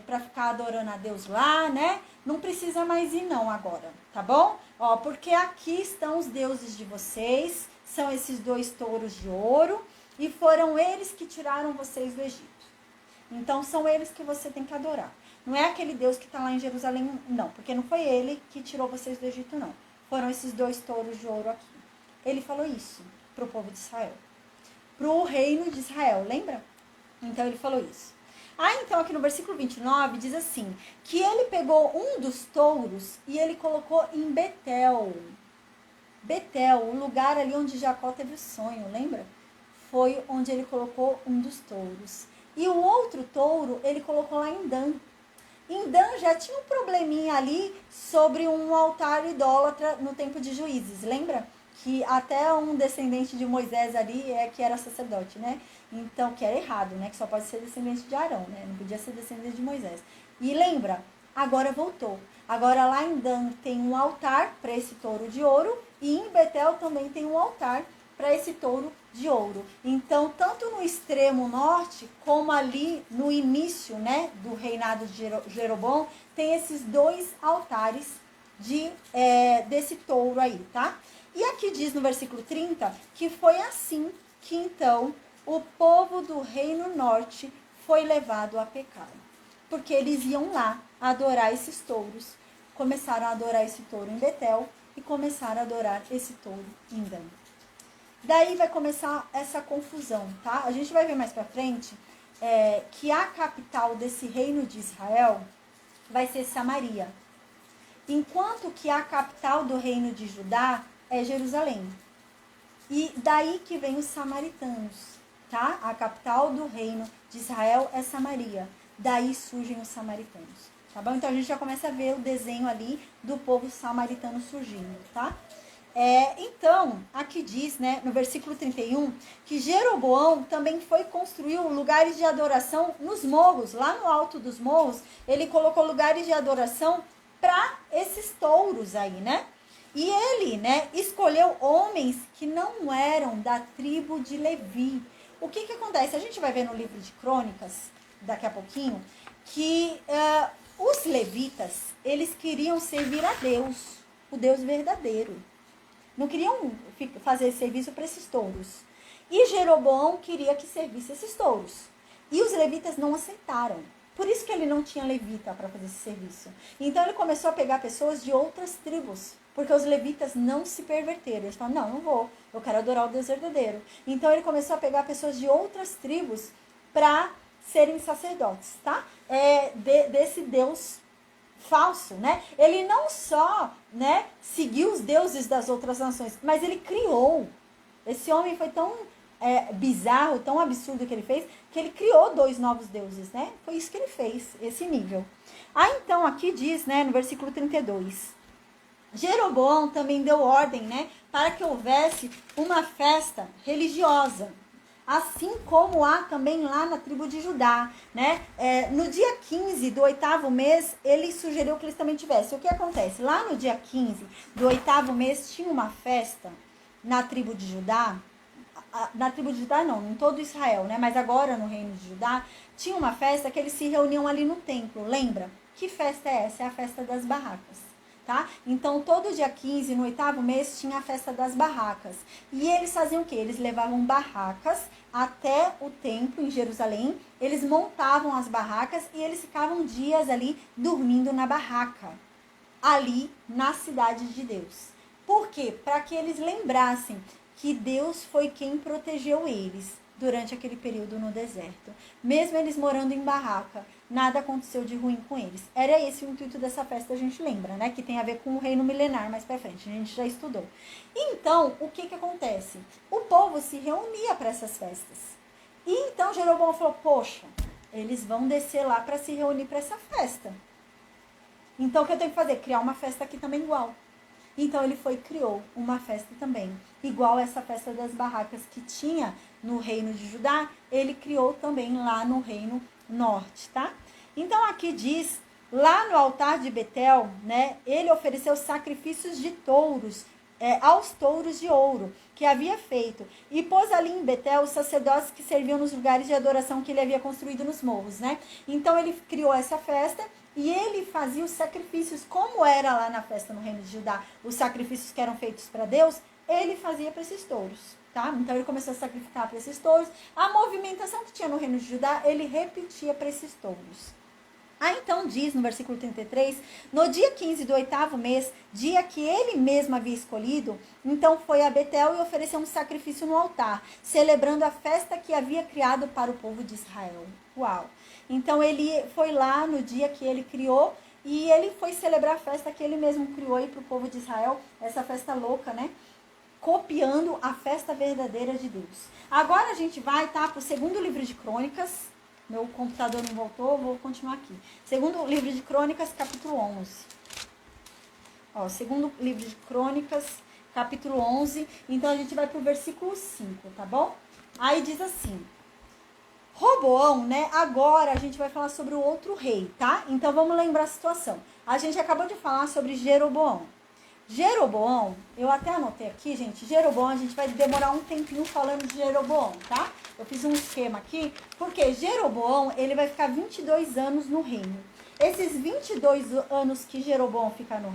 Para ficar adorando a Deus lá, né? Não precisa mais ir não agora, tá bom? Porque aqui estão os deuses de vocês, são esses 2 touros de ouro, e foram eles que tiraram vocês do Egito. Então, são eles que você tem que adorar. Não é aquele Deus que está lá em Jerusalém, não, porque não foi ele que tirou vocês do Egito, não. Foram esses 2 touros de ouro aqui. Ele falou isso para o povo de Israel. Para o reino de Israel, lembra? Então, ele falou isso. Então, aqui no versículo 29, diz assim, que ele pegou um dos touros e ele colocou em Betel. Betel, o lugar ali onde Jacó teve o sonho, lembra? Foi onde ele colocou um dos touros. E o outro touro, ele colocou lá em Dan. Em Dan já tinha um probleminha ali sobre um altar idólatra no tempo de Juízes, lembra? Que até um descendente de Moisés ali que era sacerdote, né? Então, que era errado, né? Que só pode ser descendente de Arão, né? Não podia ser descendente de Moisés. E lembra? Agora voltou. Agora lá em Dan tem um altar para esse touro de ouro e em Betel também tem um altar para esse touro de ouro. Então, tanto no extremo norte, como ali no início, né, do reinado de Jeroboão, tem esses 2 altares desse touro aí, tá? E aqui diz no versículo 30 que foi assim que então o povo do reino norte foi levado a pecar. Porque eles iam lá adorar esses touros, começaram a adorar esse touro em Betel e começaram a adorar esse touro em Dan. Daí vai começar essa confusão, tá? A gente vai ver mais pra frente que a capital desse reino de Israel vai ser Samaria. Enquanto que a capital do reino de Judá é Jerusalém. E daí que vem os samaritanos, tá? A capital do reino de Israel é Samaria. Daí surgem os samaritanos, tá bom? Então a gente já começa a ver o desenho ali do povo samaritano surgindo, tá? Então, aqui diz, né, no versículo 31, que Jeroboão também foi construir lugares de adoração nos morros, lá no alto dos morros, ele colocou lugares de adoração para esses touros aí, né? E ele, né, escolheu homens que não eram da tribo de Levi. O que acontece? A gente vai ver no livro de Crônicas, daqui a pouquinho, que os levitas, eles queriam servir a Deus, o Deus verdadeiro. Não queriam fazer serviço para esses touros. E Jeroboão queria que servisse esses touros. E os levitas não aceitaram. Por isso que ele não tinha levita para fazer esse serviço. Então ele começou a pegar pessoas de outras tribos. Porque os levitas não se perverteram. Eles falaram, não vou. Eu quero adorar o Deus verdadeiro. Então ele começou a pegar pessoas de outras tribos para serem sacerdotes, tá? Desse Deus falso, né? Ele não só, né, seguiu os deuses das outras nações, mas ele criou. Esse homem foi tão bizarro, tão absurdo que ele fez, que ele criou 2 novos deuses, né? Foi isso que ele fez, esse nível. Então, aqui diz, né, no versículo 32, Jeroboão também deu ordem, né, para que houvesse uma festa religiosa, assim como há também lá na tribo de Judá, né? No dia 15 do 8º mês, ele sugeriu que eles também tivessem. O que acontece? Lá no dia 15 do 8º mês, tinha uma festa na tribo de Judá. Na tribo de Judá não, em todo Israel, né? Mas agora no reino de Judá, tinha uma festa que eles se reuniam ali no templo, lembra? Que festa é essa? É a festa das barracas. Tá? Então, todo dia 15, no 8º mês, tinha a festa das barracas. E eles faziam o quê? Eles levavam barracas até o templo em Jerusalém, eles montavam as barracas e eles ficavam dias ali dormindo na barraca, ali na cidade de Deus. Por quê? Para que eles lembrassem que Deus foi quem protegeu eles durante aquele período no deserto. Mesmo eles morando em barraca, nada aconteceu de ruim com eles. Era esse o intuito dessa festa, a gente lembra, né? Que tem a ver com o reino milenar mais pra frente, a gente já estudou. Então, o que acontece? O povo se reunia para essas festas. E então Jeroboão falou, poxa, eles vão descer lá para se reunir para essa festa. Então, o que eu tenho que fazer? Criar uma festa aqui também igual. Então, ele foi e criou uma festa também, igual essa festa das barracas que tinha no reino de Judá, ele criou também lá no reino norte, tá? Então, aqui diz, lá no altar de Betel, né, ele ofereceu sacrifícios de touros, aos touros de ouro que havia feito, e pôs ali em Betel os sacerdotes que serviam nos lugares de adoração que ele havia construído nos morros, né? Então, ele criou essa festa e ele fazia os sacrifícios, como era lá na festa no reino de Judá, os sacrifícios que eram feitos para Deus, ele fazia para esses touros, tá? Então, ele começou a sacrificar para esses touros. A movimentação que tinha no reino de Judá, ele repetia para esses touros. Então diz no versículo 33, no dia 15 do 8º mês, dia que ele mesmo havia escolhido, então foi a Betel e ofereceu um sacrifício no altar, celebrando a festa que havia criado para o povo de Israel. Uau! Então ele foi lá no dia que ele criou e ele foi celebrar a festa que ele mesmo criou aí para o povo de Israel, essa festa louca, né? Copiando a festa verdadeira de Deus. Agora a gente vai para o 2º livro de Crônicas. Meu computador não voltou, vou continuar aqui. 2º livro de Crônicas, capítulo 11. 2º livro de Crônicas, capítulo 11. Então, a gente vai pro versículo 5, tá bom? Aí diz assim, Roboão, né? Agora a gente vai falar sobre o outro rei, tá? Então, vamos lembrar a situação. A gente acabou de falar sobre Jeroboão. Jeroboão, eu até anotei aqui, gente, Jeroboão, a gente vai demorar um tempinho falando de Jeroboão, tá? Eu fiz um esquema aqui, porque Jeroboão, ele vai ficar 22 anos no reino. Esses 22 anos que Jeroboão fica no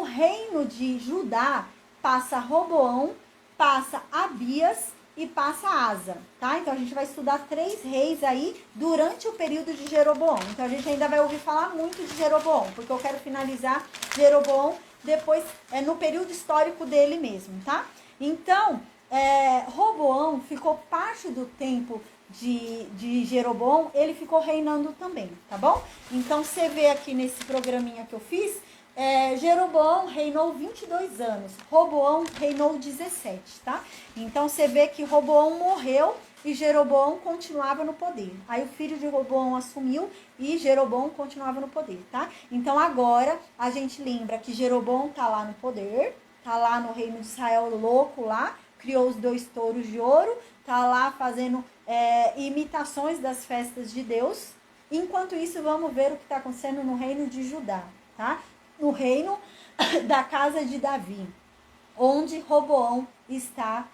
reino de Judá, passa Roboão, passa Abias e passa Asa, tá? Então, a gente vai estudar 3 reis aí durante o período de Jeroboão. Então, a gente ainda vai ouvir falar muito de Jeroboão, porque eu quero finalizar Jeroboão depois, no período histórico dele mesmo, tá? Então, Roboão ficou parte do tempo de Jeroboão, ele ficou reinando também, tá bom? Então, você vê aqui nesse programinha que eu fiz, Jeroboão reinou 22 anos, Roboão reinou 17, tá? Então, você vê que Roboão morreu e Jeroboão continuava no poder. Aí o filho de Roboão assumiu e Jeroboão continuava no poder, tá? Então agora a gente lembra que Jeroboão tá lá no poder, tá lá no reino de Israel louco lá, criou os 2 touros de ouro, tá lá fazendo imitações das festas de Deus. Enquanto isso, vamos ver o que está acontecendo no reino de Judá, tá? No reino da casa de Davi, onde Roboão está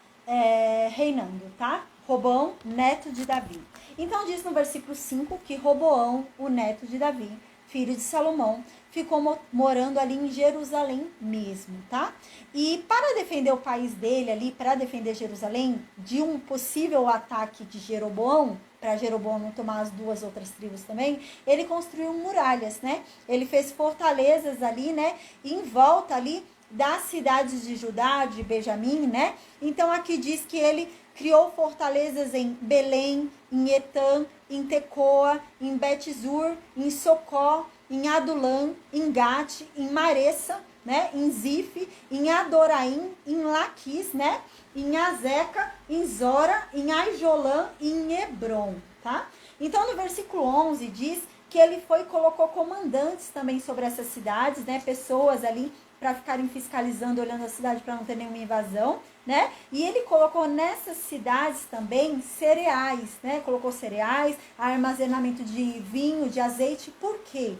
reinando, tá? Roboão, neto de Davi. Então diz no versículo 5 que Roboão, o neto de Davi, filho de Salomão, ficou morando ali em Jerusalém mesmo, tá? E para defender o país dele ali, para defender Jerusalém de um possível ataque de Jeroboão, para Jeroboão não tomar as 2 outras tribos também, ele construiu muralhas, né? Ele fez fortalezas ali, né? Em volta ali das cidades de Judá, de Benjamim, né? Então aqui diz que ele criou fortalezas em Belém, em Etã, em Tecoa, em Bet-zur, em Socó, em Adulã, em Gate, em Maressa, né? Em Zif, em Adoraim, em Laquis, né? Em Azeca, em Zora, em Aijolã e em Hebron, tá? Então no versículo 11 diz que ele foi e colocou comandantes também sobre essas cidades, né? Pessoas ali para ficarem fiscalizando, olhando a cidade para não ter nenhuma invasão, né? E ele colocou nessas cidades também cereais, né? Colocou cereais, armazenamento de vinho, de azeite. Por quê?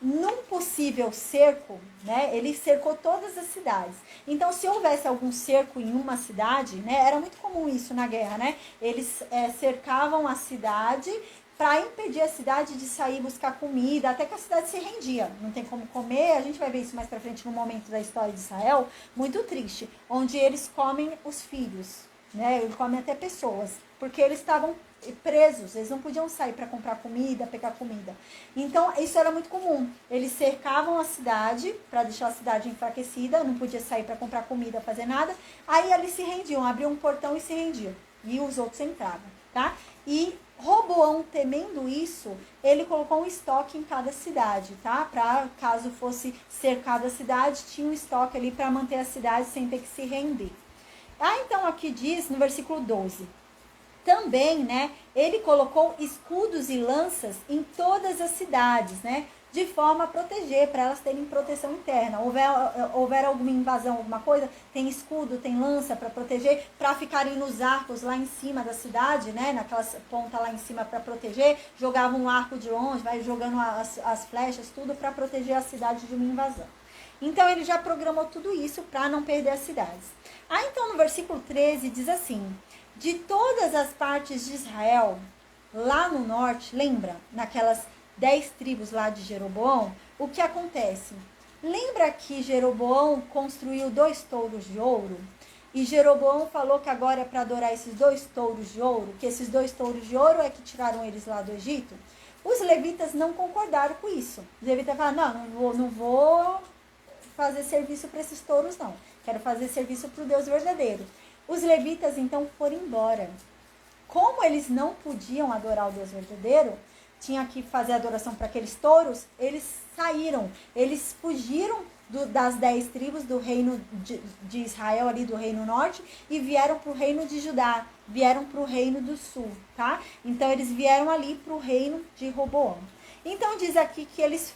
Num possível cerco, né? Ele cercou todas as cidades. Então, se houvesse algum cerco em uma cidade, né? Era muito comum isso na guerra, né? Eles cercavam a cidade para impedir a cidade de sair buscar comida, até que a cidade se rendia. Não tem como comer, a gente vai ver isso mais para frente no momento da história de Israel, muito triste, onde eles comem os filhos, né? Eles comem até pessoas, porque eles estavam presos, eles não podiam sair para comprar comida, pegar comida. Então, isso era muito comum. Eles cercavam a cidade para deixar a cidade enfraquecida, não podia sair para comprar comida, fazer nada. Aí eles se rendiam, abriam um portão e se rendiam. E os outros entravam, tá? E Roboão, temendo isso, ele colocou um estoque em cada cidade, tá? Para caso fosse cercada a cidade, tinha um estoque ali para manter a cidade sem ter que se render. Então aqui diz no versículo 12. Também, né, ele colocou escudos e lanças em todas as cidades, né? De forma a proteger, para elas terem proteção interna. Houver alguma invasão, alguma coisa, tem escudo, tem lança para proteger, para ficarem nos arcos lá em cima da cidade, né? Naquelas pontas lá em cima para proteger. Jogavam um arco de longe, vai jogando as flechas, tudo para proteger a cidade de uma invasão. Então ele já programou tudo isso para não perder as cidades. Então no versículo 13 diz assim: de todas as partes de Israel, lá no norte, lembra, naquelas 10 tribos lá de Jeroboão, o que acontece? Lembra que Jeroboão construiu 2 touros de ouro? E Jeroboão falou que agora é para adorar esses 2 touros de ouro, que esses 2 touros de ouro é que tiraram eles lá do Egito? Os levitas não concordaram com isso. Os levitas falaram, não vou fazer serviço para esses touros não. Quero fazer serviço para o Deus verdadeiro. Os levitas então foram embora. Como eles não podiam adorar o Deus verdadeiro, tinha que fazer adoração para aqueles touros, eles saíram, eles fugiram das 10 tribos do reino de Israel, ali do reino norte, e vieram para o reino de Judá, vieram para o reino do sul, tá? Então eles vieram ali para o reino de Roboão. Então diz aqui que eles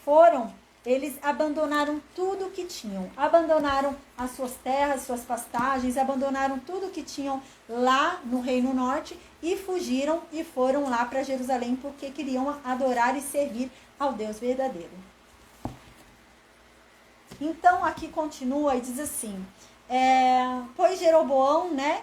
abandonaram tudo o que tinham, abandonaram as suas terras, suas pastagens, abandonaram tudo o que tinham lá no Reino Norte e fugiram e foram lá para Jerusalém porque queriam adorar e servir ao Deus verdadeiro. Então aqui continua e diz assim, pois Jeroboão, né,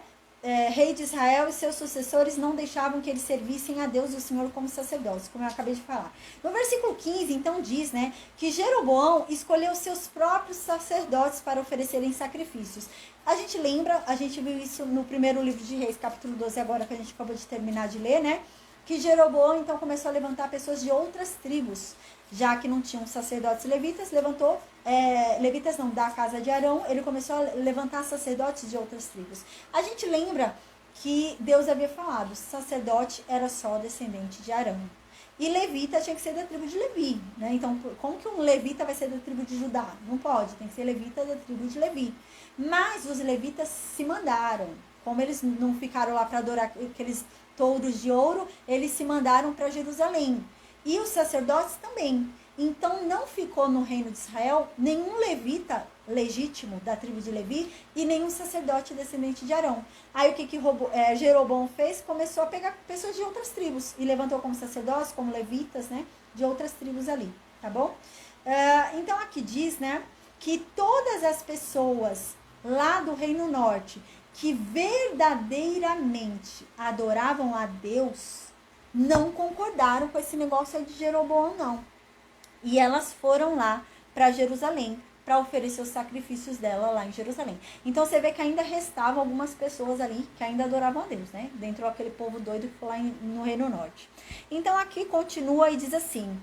rei de Israel e seus sucessores não deixavam que eles servissem a Deus e o Senhor como sacerdotes, como eu acabei de falar. No versículo 15, então, diz, né, que Jeroboão escolheu seus próprios sacerdotes para oferecerem sacrifícios. A gente lembra, a gente viu isso no primeiro livro de Reis, capítulo 12, agora que a gente acabou de terminar de ler, né, que Jeroboão, então, começou a levantar pessoas de outras tribos, já que não tinham sacerdotes levitas, levantou, levitas não, da casa de Arão, ele começou a levantar sacerdotes de outras tribos. A gente lembra que Deus havia falado, sacerdote era só descendente de Arão. E levita tinha que ser da tribo de Levi, né? Então, como que um levita vai ser da tribo de Judá? Não pode, tem que ser levita da tribo de Levi. Mas os levitas se mandaram, como eles não ficaram lá para adorar aqueles touros de ouro, eles se mandaram para Jerusalém. E os sacerdotes também. Então não ficou no reino de Israel nenhum levita legítimo da tribo de Levi e nenhum sacerdote descendente de Arão. Aí o que Jeroboão fez? Começou a pegar pessoas de outras tribos e levantou como sacerdotes, como levitas, né, de outras tribos ali, tá bom? Então aqui diz, né, que todas as pessoas lá do Reino Norte que verdadeiramente adoravam a Deus não concordaram com esse negócio aí de Jeroboão, não. E elas foram lá para Jerusalém para oferecer os sacrifícios dela lá em Jerusalém. Então você vê que ainda restavam algumas pessoas ali que ainda adoravam a Deus, né? Dentro daquele povo doido que foi lá no Reino Norte. Então aqui continua e diz assim,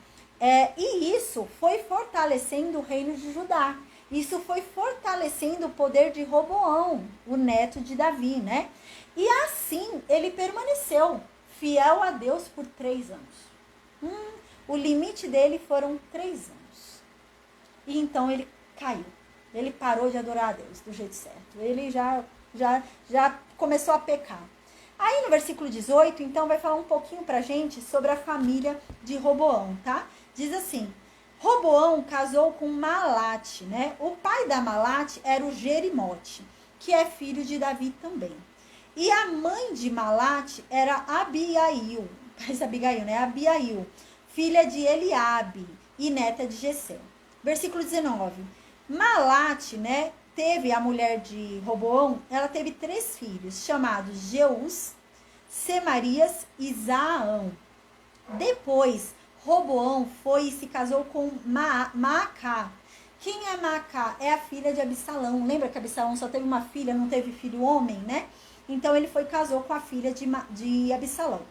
e isso foi fortalecendo o reino de Judá. Isso foi fortalecendo o poder de Roboão, o neto de Davi, né? E assim ele permaneceu fiel a Deus por 3 anos. O limite dele foram 3 anos. E então ele caiu. Ele parou de adorar a Deus do jeito certo. Ele já começou a pecar. Aí no versículo 18, então, vai falar um pouquinho pra gente sobre a família de Roboão, tá? Diz assim, Roboão casou com Malate, né? O pai da Malate era o Jerimote, que é filho de Davi também. E a mãe de Malate era Abiail, né? Abiail, filha de Eliabe e neta de Jessé. Versículo 19. Malate, né, teve a mulher de Roboão, ela teve 3 filhos, chamados Jeus, Semarias e Zaão. Depois, Roboão foi e se casou com Maacá. Quem é Maacá? É a filha de Absalão. Lembra que Absalão só teve uma filha, não teve filho homem, né? Então ele foi e casou com a filha de Absalão.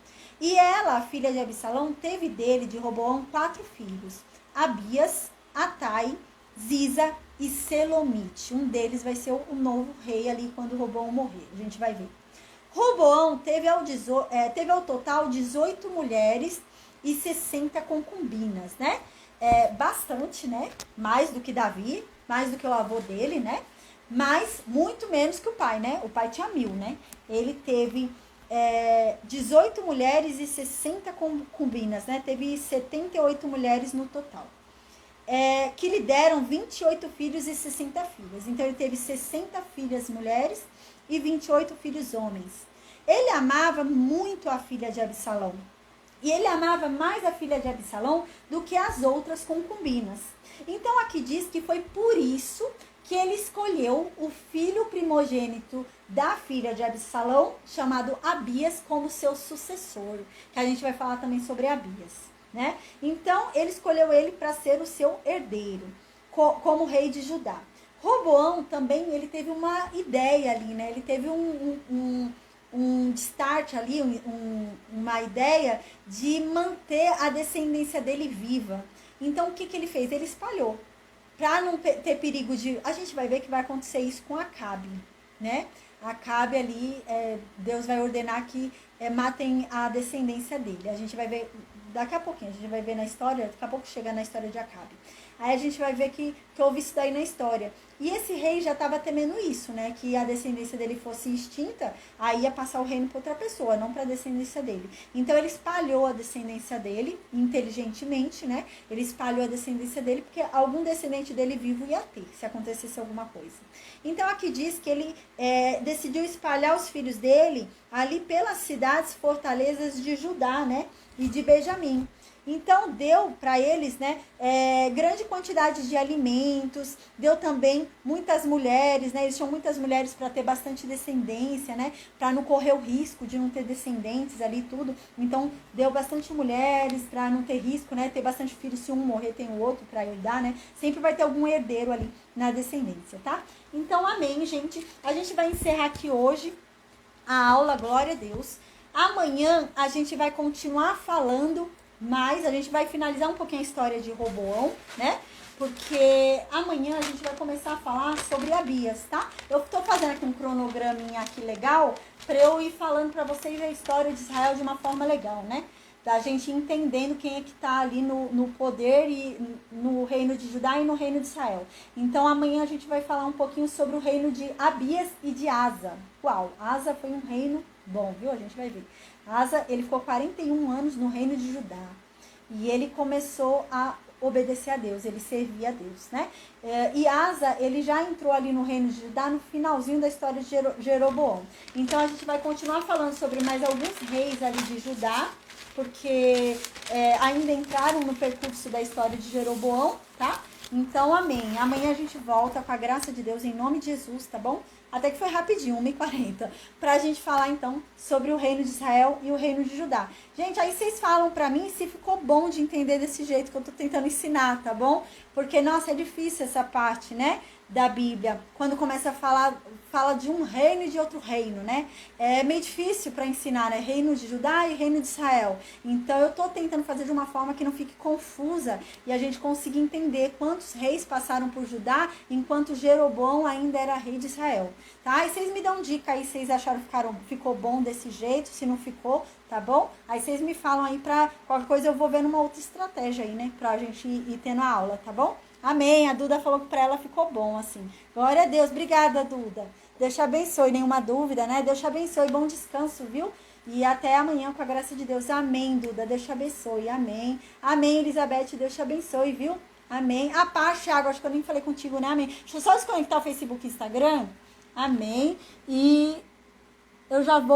E ela, a filha de Absalão, teve dele, de Roboão, 4 filhos. Abias, Atai, Ziza e Selomite. Um deles vai ser o novo rei ali quando Roboão morrer. A gente vai ver. Roboão teve ao total 18 mulheres e 60 concubinas, né? Bastante, né? Mais do que Davi, mais do que o avô dele, né? Mas muito menos que o pai, né? O pai tinha 1000, né? Ele teve 18 mulheres e 60 concubinas, né? Teve 78 mulheres no total. Que lhe deram 28 filhos e 60 filhas. Então ele teve 60 filhas mulheres e 28 filhos homens. Ele amava muito a filha de Absalão. E ele amava mais a filha de Absalão do que as outras concubinas. Então aqui diz que foi por isso que ele escolheu o filho primogênito da filha de Absalão, chamado Abias, como seu sucessor. Que a gente vai falar também sobre Abias, né? Então ele escolheu ele para ser o seu herdeiro, como rei de Judá. Roboão também, ele teve uma ideia ali, né? Ele teve um start ali, uma ideia de manter a descendência dele viva. Então, o que ele fez? Ele espalhou. Para não ter perigo de... A gente vai ver que vai acontecer isso com Acabe, né? Acabe ali, Deus vai ordenar que matem a descendência dele. A gente vai ver daqui a pouquinho, a gente vai ver na história, daqui a pouco chega na história de Acabe. Aí a gente vai ver que houve isso daí na história. E esse rei já estava temendo isso, né? Que a descendência dele fosse extinta, aí ia passar o reino para outra pessoa, não para a descendência dele. Então ele espalhou a descendência dele, inteligentemente, né? Ele espalhou a descendência dele, porque algum descendente dele vivo ia ter, se acontecesse alguma coisa. Então aqui diz que ele decidiu espalhar os filhos dele ali pelas cidades fortalezas de Judá, né? E de Benjamim. Então deu para eles, né, grande quantidade de alimentos, deu também muitas mulheres, né, eles tinham muitas mulheres para ter bastante descendência, né, para não correr o risco de não ter descendentes ali e tudo. Então deu bastante mulheres para não ter risco, né, ter bastante filhos, se um morrer tem o outro para herdar, né, sempre vai ter algum herdeiro ali na descendência, tá? Então amém, gente, a gente vai encerrar aqui hoje a aula, glória a Deus. Amanhã a gente vai continuar falando, mas a gente vai finalizar um pouquinho a história de Roboão, né? Porque amanhã a gente vai começar a falar sobre Abias, tá? Eu tô fazendo aqui um cronograminha aqui legal para eu ir falando para vocês a história de Israel de uma forma legal, né? Da gente entendendo quem é que tá ali no poder e no reino de Judá e no reino de Israel. Então amanhã a gente vai falar um pouquinho sobre o reino de Abias e de Asa. Uau, Asa foi um reino bom, viu? A gente vai ver. Asa, ele ficou 41 anos no reino de Judá. E ele começou a obedecer a Deus, ele servia a Deus, né? E Asa, ele já entrou ali no reino de Judá no finalzinho da história de Jeroboão. Então a gente vai continuar falando sobre mais alguns reis ali de Judá, porque ainda entraram no percurso da história de Jeroboão, tá? Então, amém. Amanhã a gente volta com a graça de Deus, em nome de Jesus, tá bom? Até que foi rapidinho, 1h40, pra gente falar então sobre o reino de Israel e o reino de Judá. Gente, aí vocês falam pra mim se ficou bom de entender desse jeito que eu tô tentando ensinar, tá bom? Porque, nossa, é difícil essa parte, né, da Bíblia, quando começa a fala de um reino e de outro reino, né? É meio difícil para ensinar, né? Reino de Judá e reino de Israel. Então, eu tô tentando fazer de uma forma que não fique confusa e a gente consiga entender quantos reis passaram por Judá enquanto Jeroboão ainda era rei de Israel, tá? E vocês me dão dica aí, vocês acharam que ficou bom desse jeito, se não ficou, tá bom? Aí vocês me falam aí pra qualquer coisa eu vou vendo uma outra estratégia aí, né? Pra gente ir tendo a aula, tá bom? Amém. A Duda falou que pra ela ficou bom, assim. Glória a Deus. Obrigada, Duda. Deus te abençoe. Nenhuma dúvida, né? Deus te abençoe. Bom descanso, viu? E até amanhã, com a graça de Deus. Amém, Duda. Deus te abençoe. Amém. Amém, Elizabeth. Deus te abençoe, viu? Amém. A paz, Thiago. Acho que eu nem falei contigo, né? Amém. Deixa eu só desconectar o Facebook e Instagram. Amém. E eu já vou